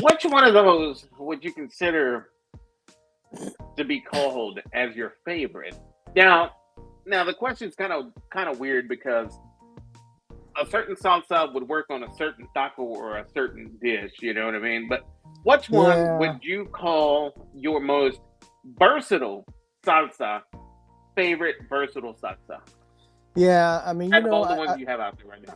Which one of those would you consider to be called as your favorite? Now the question's kind of weird because a certain salsa would work on a certain taco or a certain dish, you know what I mean? But which one would you call your most versatile salsa, favorite versatile salsa? Yeah, I mean, out of all the ones you have out there right now.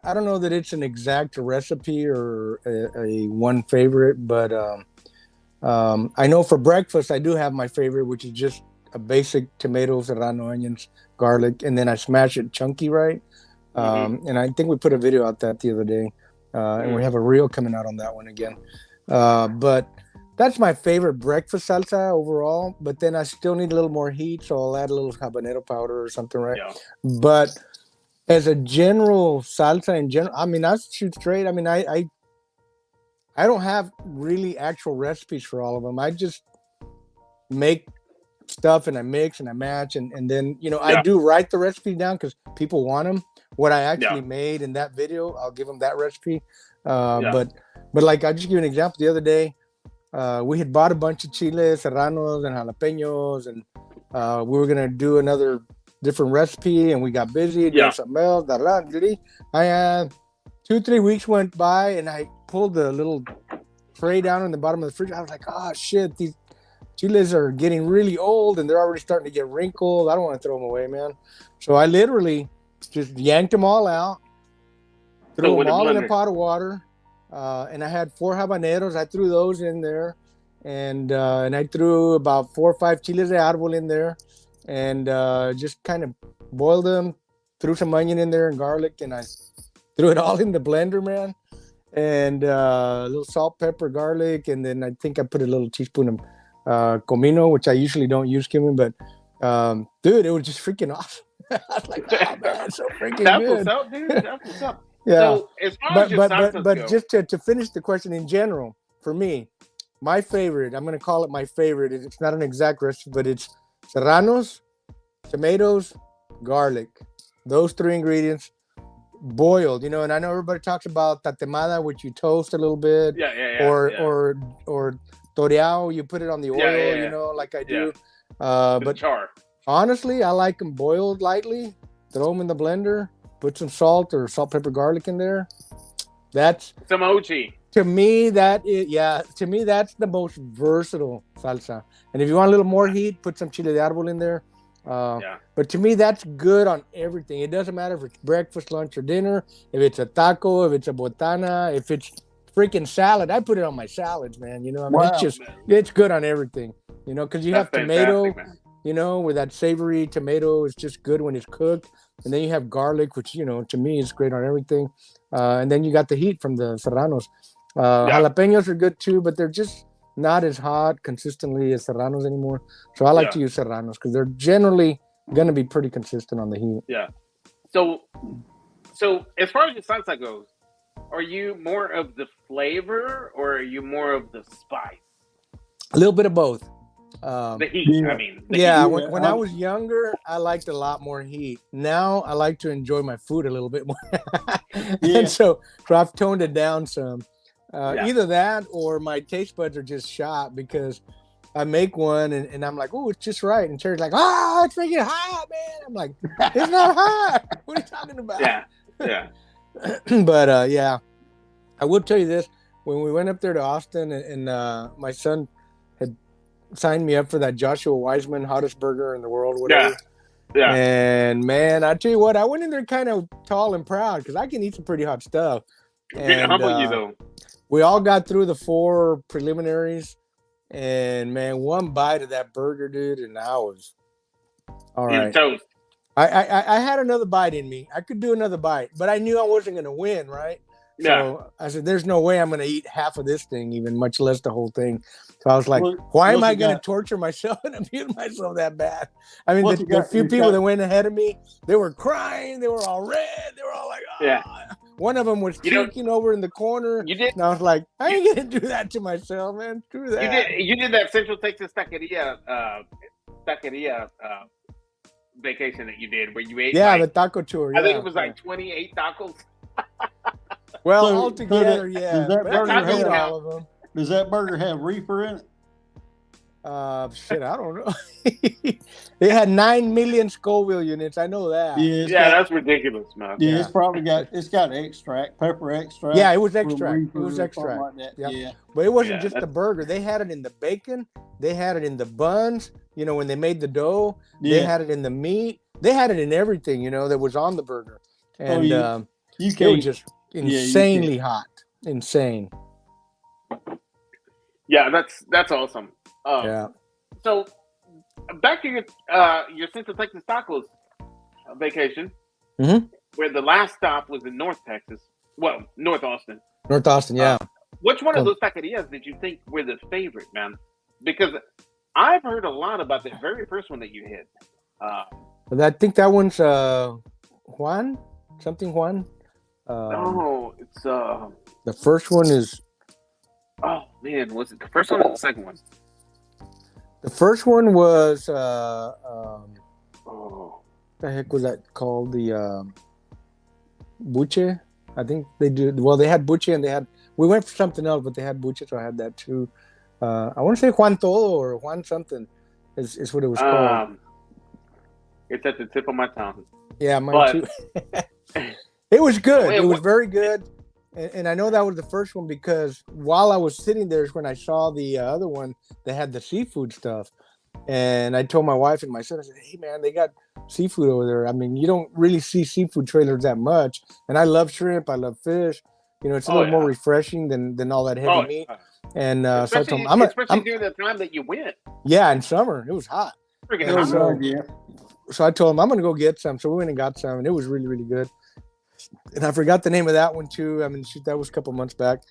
I don't know that it's an exact recipe or a one favorite, but I know for breakfast I do have my favorite, which is just a basic tomato, serrano, onions, garlic, and then I smash it chunky, right? And I think we put a video out that the other day, and we have a reel coming out on that one again. But that's my favorite breakfast salsa overall. But then I still need a little more heat, so I'll add a little habanero powder or something, right? Yeah. But as a general salsa in general, I mean, I shoot straight. I mean, I don't have really actual recipes for all of them. I just make stuff and I mix and I match, and then, you know, I do write the recipe down because people want them. What I actually made in that video, I'll give them that recipe. But like, I'll just give you an example. The other day, we had bought a bunch of chiles, serranos, and jalapenos, and we were gonna do another different recipe, and we got busy doing something else. I 2-3 weeks went by, and I pulled the little tray down in the bottom of the fridge. I was like, oh shit, these chiles are getting really old, and they're already starting to get wrinkled. I don't want to throw them away, man. So I literally just yanked them all out, threw them all in a pot of water, and I had 4 habaneros. I threw those in there, and I threw about 4 or 5 chiles de árbol in there, and just kind of boiled them, threw some onion in there and garlic, and I threw it all in the blender, man, and a little salt, pepper, garlic, and then I think I put a little teaspoon of comino, which I usually don't use cumin, but dude, it was just freaking awesome. I was like, oh man, it's so freaking good. That's what's up, dude. That's what's up. Yeah. So as far as your salsas go, just to finish the question in general, for me, my favorite, I'm going to call it my favorite. It's not an exact recipe, but it's serranos, tomatoes, garlic. Those 3 ingredients boiled, you know, and I know everybody talks about tatemada, which you toast a little bit. Or toreado, you put it on the oil, you know, like I do. But char. Honestly, I like them boiled lightly. Throw them in the blender. Put some salt or salt, pepper, garlic in there. That's some OG. To me, that's the most versatile salsa. And if you want a little more heat, put some chile de árbol in there. But to me, that's good on everything. It doesn't matter if it's breakfast, lunch, or dinner. If it's a taco, if it's a botana, if it's freaking salad, I put it on my salads, man. You know, I mean, it's good on everything. You know, because you have tomato. Man. You know, with that savory tomato, it's just good when it's cooked. And then you have garlic, which, you know, to me is great on everything. And then you got the heat from the serranos. Jalapenos are good too, but they're just not as hot consistently as serranos anymore. So I like to use serranos because they're generally going to be pretty consistent on the heat. Yeah. So as far as your salsa goes, are you more of the flavor or are you more of the spice? A little bit of both. The heat, I mean. When I was younger, I liked a lot more heat. Now I like to enjoy my food a little bit more. And so I've toned it down some. Either that or my taste buds are just shot because I make one and I'm like, oh, it's just right. And Terry's like, it's freaking hot, man. I'm like, it's not hot. What are you talking about? Yeah. But I will tell you this. When we went up there to Austin and my son signed me up for that Joshua Weissman hottest burger in the world, whatever. Yeah. And man, I tell you what, I went in there kind of tall and proud because I can eat some pretty hot stuff. Didn't humble you though. We all got through the 4 preliminaries, and man, one bite of that burger, dude, and I was all right. Toast. I had another bite in me. I could do another bite, but I knew I wasn't going to win, right? So I said, there's no way I'm going to eat half of this thing, even much less the whole thing. So I was like, why am I going to torture myself and abuse myself that bad? I mean, the few people that went ahead of me, they were crying. They were all red. They were all like, oh. Yeah. One of them was puking over in the corner. You did. And I was like, I ain't going to do that to myself, man. Screw that. You did that Central Texas taqueria vacation that you did where you ate. Yeah, the taco tour. I think it was like 28 tacos. Well, altogether, yeah. Does that burger have reefer in it? Shit, I don't know. It had 9 million Scoville units. I know that. Yeah, that's ridiculous, man. Yeah, it's probably got extract, pepper extract. Yeah, it was extract. It was extract. Like that. Yep. Yeah, but it wasn't just the burger. They had it in the bacon. They had it in the buns. You know, when they made the dough, they had it in the meat. They had it in everything. You know, that was on the burger, and it was just insanely hot. Insane. Yeah, that's awesome. Yeah. So back to your Central Texas tacos vacation, where the last stop was in North Texas. Well, North Austin. North Austin, yeah. Which one of those taquerias did you think were the favorite, man? Because I've heard a lot about the very first one that you hit. I think that one's Juan. It's the first one is. Oh man, was it the first one or the second one? The first one was what the heck was that called? The buche. I think they do. Well, they had buche and they had. We went for something else, but they had buche, so I had that too. I want to say Juan Todo or Juan something is what it was called. It's at the tip of my tongue. Yeah, mine too. It was good. It was very good. And I know that was the first one because while I was sitting there is when I saw the other one that had the seafood stuff. And I told my wife and my son, I said, hey, man, they got seafood over there. I mean, you don't really see seafood trailers that much. And I love shrimp. I love fish. You know, it's a little more refreshing than all that heavy meat. And so I told him, especially during the time that you went. Yeah, in summer. It was hot. So I told him, I'm going to go get some. So we went and got some. And it was really, really good. And I forgot the name of that one too. I mean, shoot, that was a couple months back.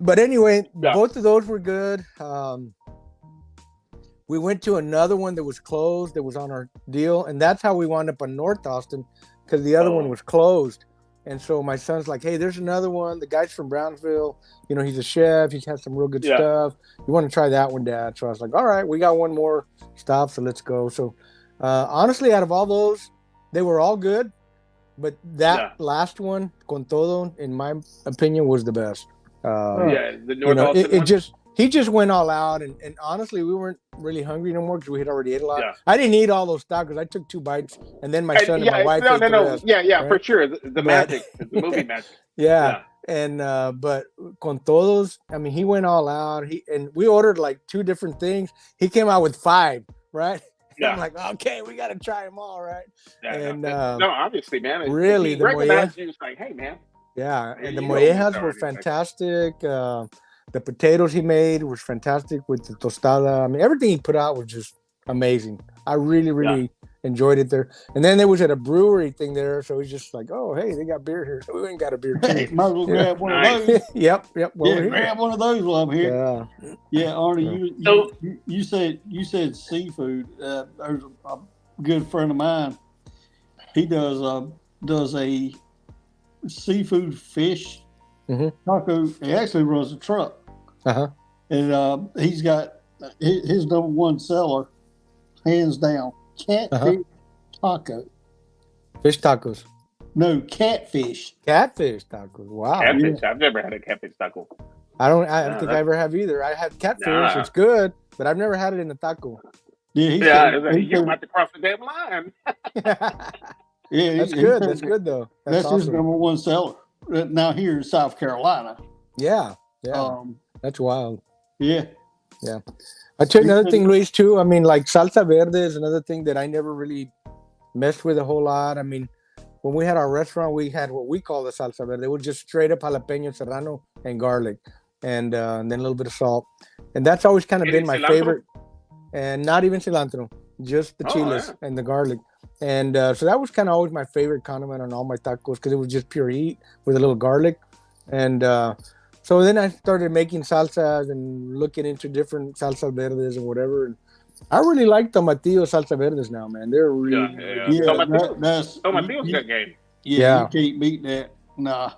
But anyway, both of those were good. We went to another one that was closed that was on our deal. And that's how we wound up on North Austin because the other one was closed. And so my son's like, hey, there's another one. The guy's from Brownsville. You know, he's a chef. He's had some real good stuff. You want to try that one, Dad? So I was like, all right, we got one more stop. So let's go. So honestly, out of all those, they were all good. But that last one, Con Todo, in my opinion, was the best. The North Austin one? He just went all out, and honestly, we weren't really hungry no more because we had already ate a lot. Yeah. I didn't eat all those tacos. I took 2 bites, and then my son and my wife ate the rest. Right? For sure. The magic, the movie magic. Yeah. And but Con Todos, I mean, he went all out. And we ordered like 2 different things. He came out with 5, right? Yeah. I'm like, okay, we got to try them all, right? Yeah, and no, obviously, man. Really, the mollejas. You was like, hey, man. Yeah, and the mollejas were fantastic. The potatoes he made was fantastic with the tostada. I mean, everything he put out was just amazing. I really, really enjoyed it there. And then there was at a brewery thing there, so he's just like, oh, hey, they got beer here, so we went and got a beer too. Hey, might as well grab one of those. Yep. Well, grab one of those while I'm here. Yeah, Arnie, you said seafood. There's a good friend of mine. He does a seafood fish taco. He actually runs a truck. And he's got his number one seller, hands down, catfish taco. Fish tacos. No, catfish. Catfish tacos. Wow. Catfish. I've never had a catfish taco. I don't think I ever have either. I had catfish. It's good, but I've never had it in a taco. Yeah, you're about to cross the damn line. Yeah, that's good. That's good though. That's awesome. His number one seller now here in South Carolina. Yeah. That's wild. Yeah. Yeah. I tell you another thing, Luis, too. I mean, like salsa verde is another thing that I never really messed with a whole lot. I mean, when we had our restaurant, we had what we call the salsa verde. It was just straight up jalapeno serrano and garlic, and then a little bit of salt. And that's always kind of been my favorite. And not even cilantro, just the chiles and the garlic. And so that was kind of always my favorite condiment on all my tacos because it was just pure heat with a little garlic. And so then I started making salsas and looking into different salsa verdes and whatever. And I really like tomatillo salsa verdes now, man. They're really Tomatillo's good game. Yeah, you can't beat that. Nah.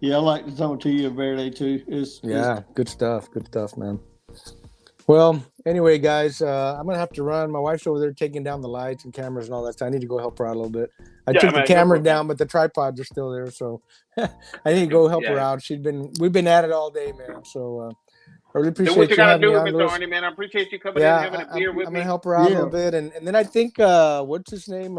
Yeah, I like the tomatillo verde too. It's good stuff. Good stuff, man. Well, anyway, guys, I'm going to have to run. My wife's over there taking down the lights and cameras and all that stuff. I need to go help her out a little bit. I took the camera down, but the tripods are still there. So I need to go help her out. We've been at it all day, man. So I really appreciate what you got to do with Mr. Arnie, man. I appreciate you coming in and having a beer with me. I'm going to help her out a little bit. And then I think, what's his name?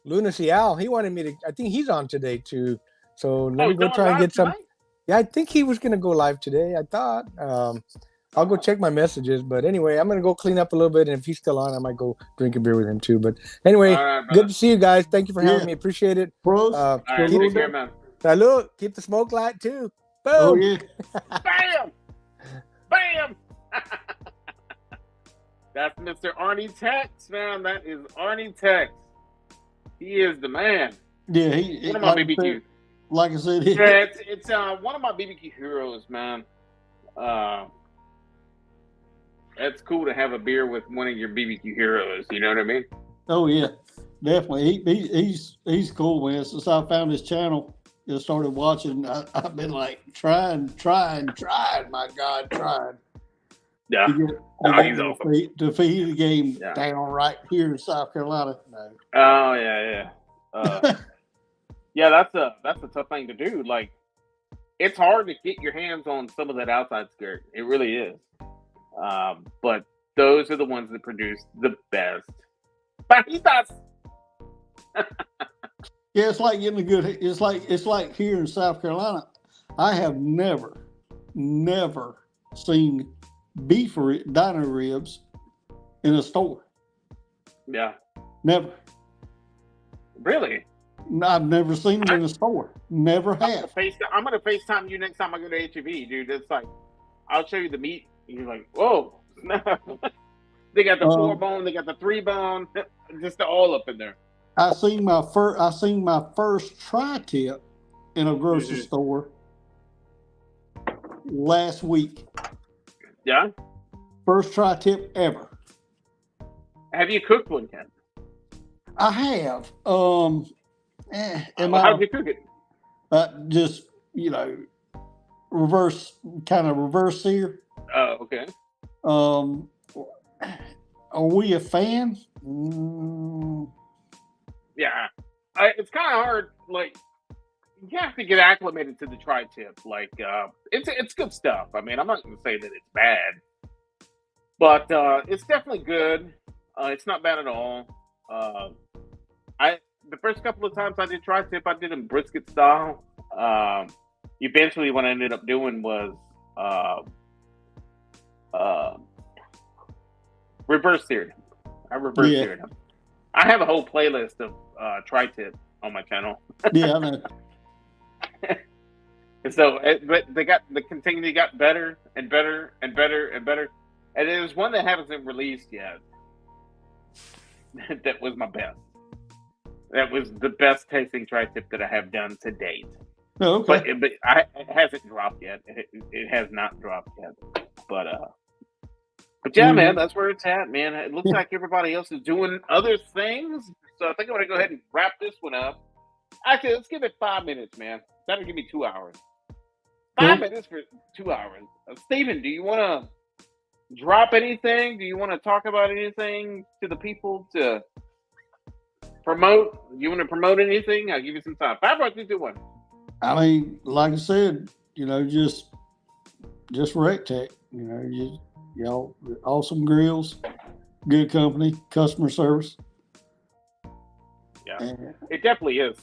Lunacy Al. He wanted me to, I think he's on today too. So let me go try and get some. Tonight? Yeah, I think he was going to go live today, I thought. I'll go check my messages. But anyway, I'm going to go clean up a little bit. And if he's still on, I might go drink a beer with him too. But anyway, good to see you guys. Thank you for having me. Appreciate it. Bros. Take care, man. Salud. Keep the smoke light too. Boom. Oh, yeah. Bam. Bam. That's Mr. Arnie Tex, man. That is Arnie Tex. He is the man. Yeah. One of my BBQs. Like I said, it's one of my BBQ heroes, man. It's cool to have a beer with one of your BBQ heroes. You know what I mean? Oh yeah, definitely. He's cool, man. Since I found his channel and started watching, I've been like trying. My God, trying. Yeah, he's awesome. To feed the game down right here in South Carolina. No. Oh yeah. Yeah, that's a tough thing to do. Like, it's hard to get your hands on some of that outside skirt. It really is. But those are the ones that produce the best fajitas. Yeah, it's like getting a good. It's like here in South Carolina. I have never seen beef diner ribs in a store. Yeah. Never. Really? I've never seen them in a store. Never have. I'm gonna FaceTime you next time I go to HEB, dude. It's like, I'll show you the meat, and you're like, whoa. They got the 4-bone, they got the 3-bone, just all up in there. I seen my first tri-tip in a grocery store last week. Yeah. First tri-tip ever. Have you cooked one yet? I have. How'd you cook it? Just, reverse sear. Oh, okay. Are we a fan? Yeah. It's kind of hard. Like, you have to get acclimated to the tri-tip. Like, it's good stuff. I mean, I'm not going to say that it's bad, but it's definitely good. It's not bad at all. The first couple of times I did tri-tip, I did them brisket style. Eventually, what I ended up doing was reverse seared. I reverse seared them. I have a whole playlist of tri-tip on my channel. Yeah, I know. And so, but they continually got better and better and better and better. And there's one that hasn't released yet. That was my best. That was the best tasting tri-tip that I have done to date. Oh, okay. But it hasn't dropped yet. It has not dropped yet. But yeah, man, that's where it's at, man. It looks like everybody else is doing other things. So I think I'm going to go ahead and wrap this one up. Actually, let's give it 5 minutes, man. That'll give me 2 hours. 5 minutes for 2 hours. Steven, do you want to drop anything? Do you want to talk about anything to the people to promote? You want to promote anything? I'll give you some time. 5, 4, 3, 2, 1. I mean, like I said, just RecTech. Y'all, awesome grills, good company, customer service. Yeah, it definitely is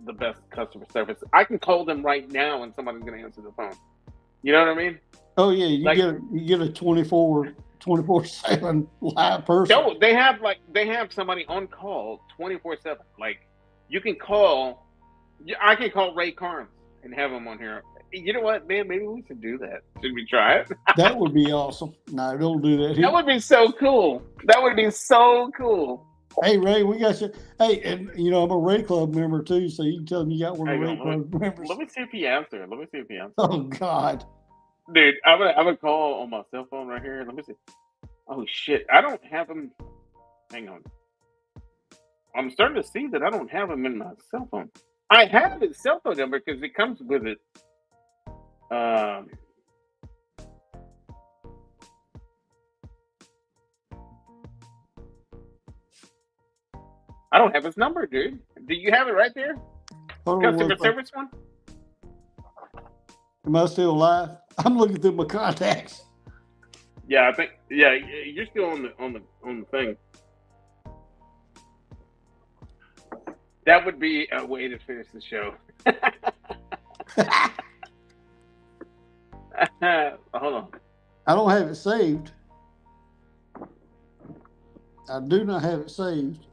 the best customer service. I can call them right now and somebody's going to answer the phone. You know what I mean? Oh yeah, you Like, get a 24/7 live person. no, they have somebody on call 24/7. Like, you can call. I can call Ray Carnes and have him on here. You know what, man? Maybe we should do that. Should we try it? That would be awesome. No, don't do that. That would be so cool. That would be so cool. Hey Ray, we got you. Hey, and I'm a Ray Club member too, so you can tell him you got one of the Ray Club members. Let me see if he answers. Oh God, dude, I'm gonna call on my cell phone right here. Let me see. Oh shit, I don't have him. Hang on. I'm starting to see that I don't have him in my cell phone. I have his cell phone number because it comes with it. I don't have his number, dude. Do you have it right there? Customer service one? Am I still alive? I'm looking through my contacts. Yeah, I think. Yeah, you're still on the thing. That would be a way to finish the show. Hold on. I don't have it saved. I do not have it saved.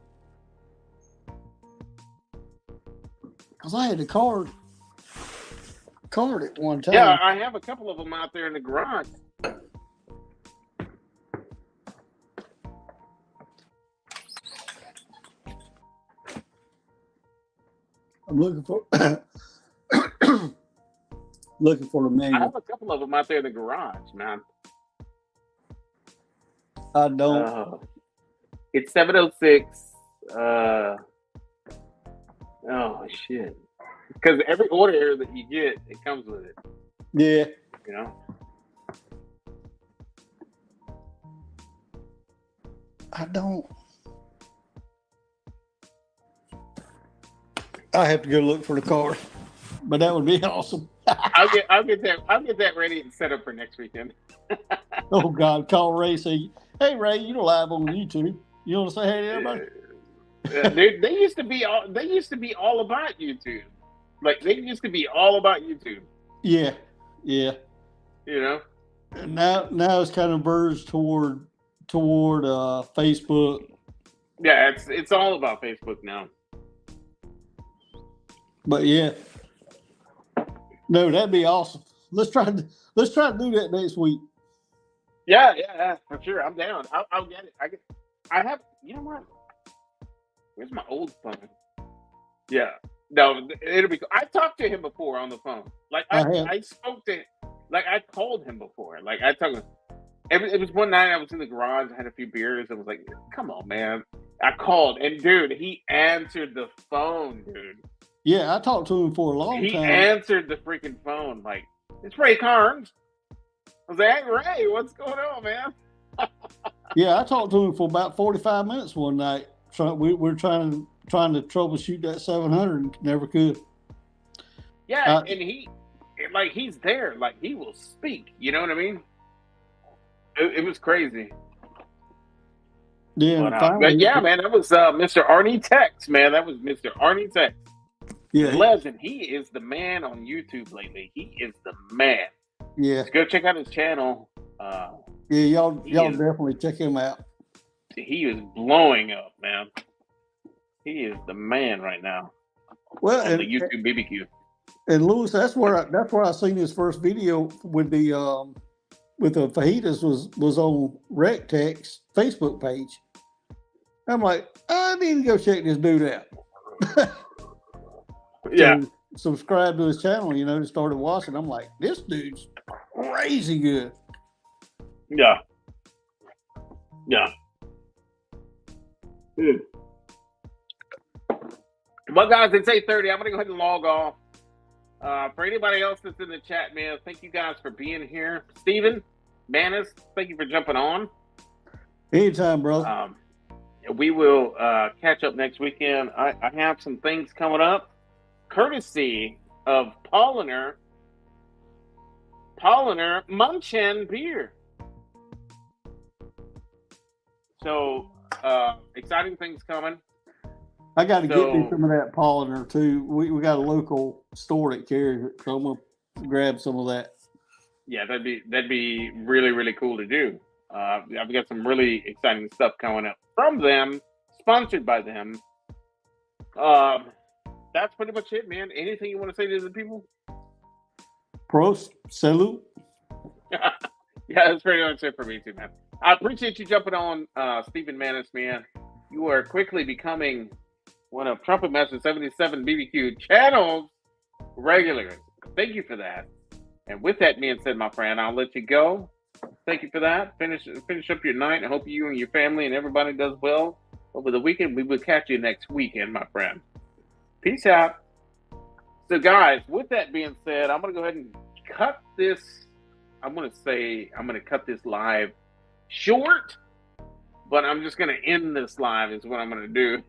Because I had the card at one time. Yeah, I have a couple of them out there in the garage. I'm looking for the manual. I have a couple of them out there in the garage, man. I don't. It's 706. Oh shit! Because every order that you get, it comes with it. Yeah. You know. I don't. I have to go look for the card, but that would be awesome. I'll get that ready and set up for next weekend. Oh God, call Ray. Say, hey Ray, you're live on YouTube. You want to say hey to everybody? Yeah, they used to be all about YouTube. Like they used to be all about YouTube. Yeah. You know. And now it's kind of verged toward Facebook. Yeah, it's all about Facebook now. But yeah, no, that'd be awesome. Let's try to do that next week. Yeah, for sure. I'm down. I'll get it. I have. You know what? Where's my old phone? Yeah, no, it'll be. I talked to him before on the phone. Like I spoke to him. Like I called him before. Like I talked. It was one night I was in the garage. I had a few beers. I was like, "Come on, man!" I called, and dude, he answered the phone, dude. Yeah, I talked to him for a long time. He answered the freaking phone. Like, it's Ray Carnes. I was like, "Hey, Ray, what's going on, man?" Yeah, I talked to him for about 45 minutes one night. We're trying to troubleshoot that 700 and never could. Yeah, and he's there. Like, he will speak. You know what I mean? It was crazy. Yeah, but yeah, man, that was Mr. Arnie Tex, man. That was Mr. Arnie Tex. Yeah, legend. He is the man on YouTube lately. He is the man. Yeah, let's go check out his channel. Yeah, y'all definitely check him out. He is blowing up, man. He is the man right now. Well, on the YouTube BBQ. And Lewis, that's where I seen his first video with the fajitas was on Rectech's Facebook page. I'm like, I need to go check this dude out. Yeah. So, subscribe to his channel, and started watching. I'm like, this dude's crazy good. Yeah. Well, guys, it's 8:30. I'm going to go ahead and log off. For anybody else that's in the chat, man, thank you guys for being here. Steven, Manis, thank you for jumping on. Anytime, brother. We will catch up next weekend. I have some things coming up, courtesy of Polliner Munchin Beer. So, exciting things coming. I got to get me some of that Polliner too. We got a local store that carries it, so I'm gonna grab some of that. Yeah, that'd be really, really cool to do. I've got some really exciting stuff coming up from them, sponsored by them. That's pretty much it, man. Anything you want to say to the people? Prost, salute. Yeah, that's pretty much it for me too, man. I appreciate you jumping on, Stephen Manis, man. You are quickly becoming one of Trumpetmaster77 BBQ channel's regulars. Thank you for that. And with that being said, my friend, I'll let you go. Thank you for that. Finish up your night. I hope you and your family and everybody does well over the weekend. We will catch you next weekend, my friend. Peace out. So, guys, with that being said, I'm going to go ahead and cut this. I'm going to cut this live short, but I'm just going to end this live is what I'm going to do.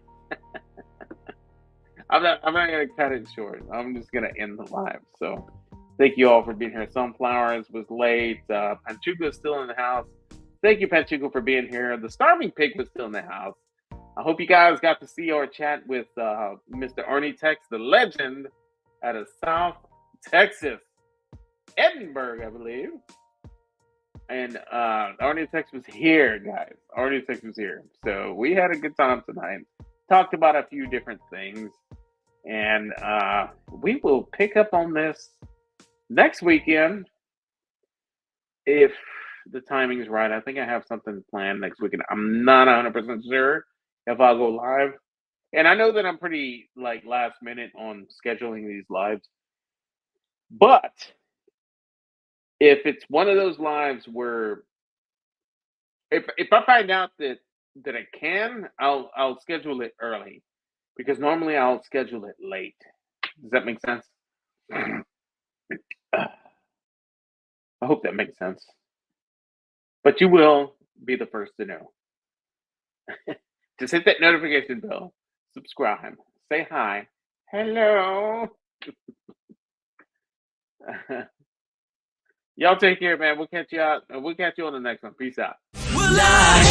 I'm not going to cut it short. I'm just going to end the live. So thank you all for being here. Sunflowers was late. Panchuga is still in the house. Thank you, Panchuga, for being here. The Starving Pig was still in the house. I hope you guys got to see our chat with Mr. Arnie Tex, the legend out of South Texas, Edinburgh, I believe. And Arnie Tex was here, guys. Arnie Tex was here. So we had a good time tonight. Talked about a few different things. And we will pick up on this next weekend if the timing is right. I think I have something planned next weekend. I'm not 100% sure if I'll go live. And I know that I'm pretty last minute on scheduling these lives. But if it's one of those lives where if I find out that I can, I'll schedule it early. Because normally I'll schedule it late. Does that make sense? I hope that makes sense. But you will be the first to know. Just hit that notification bell, subscribe, say hi, hello. Y'all take care, man. We'll catch you on the next one. Peace out. Well, I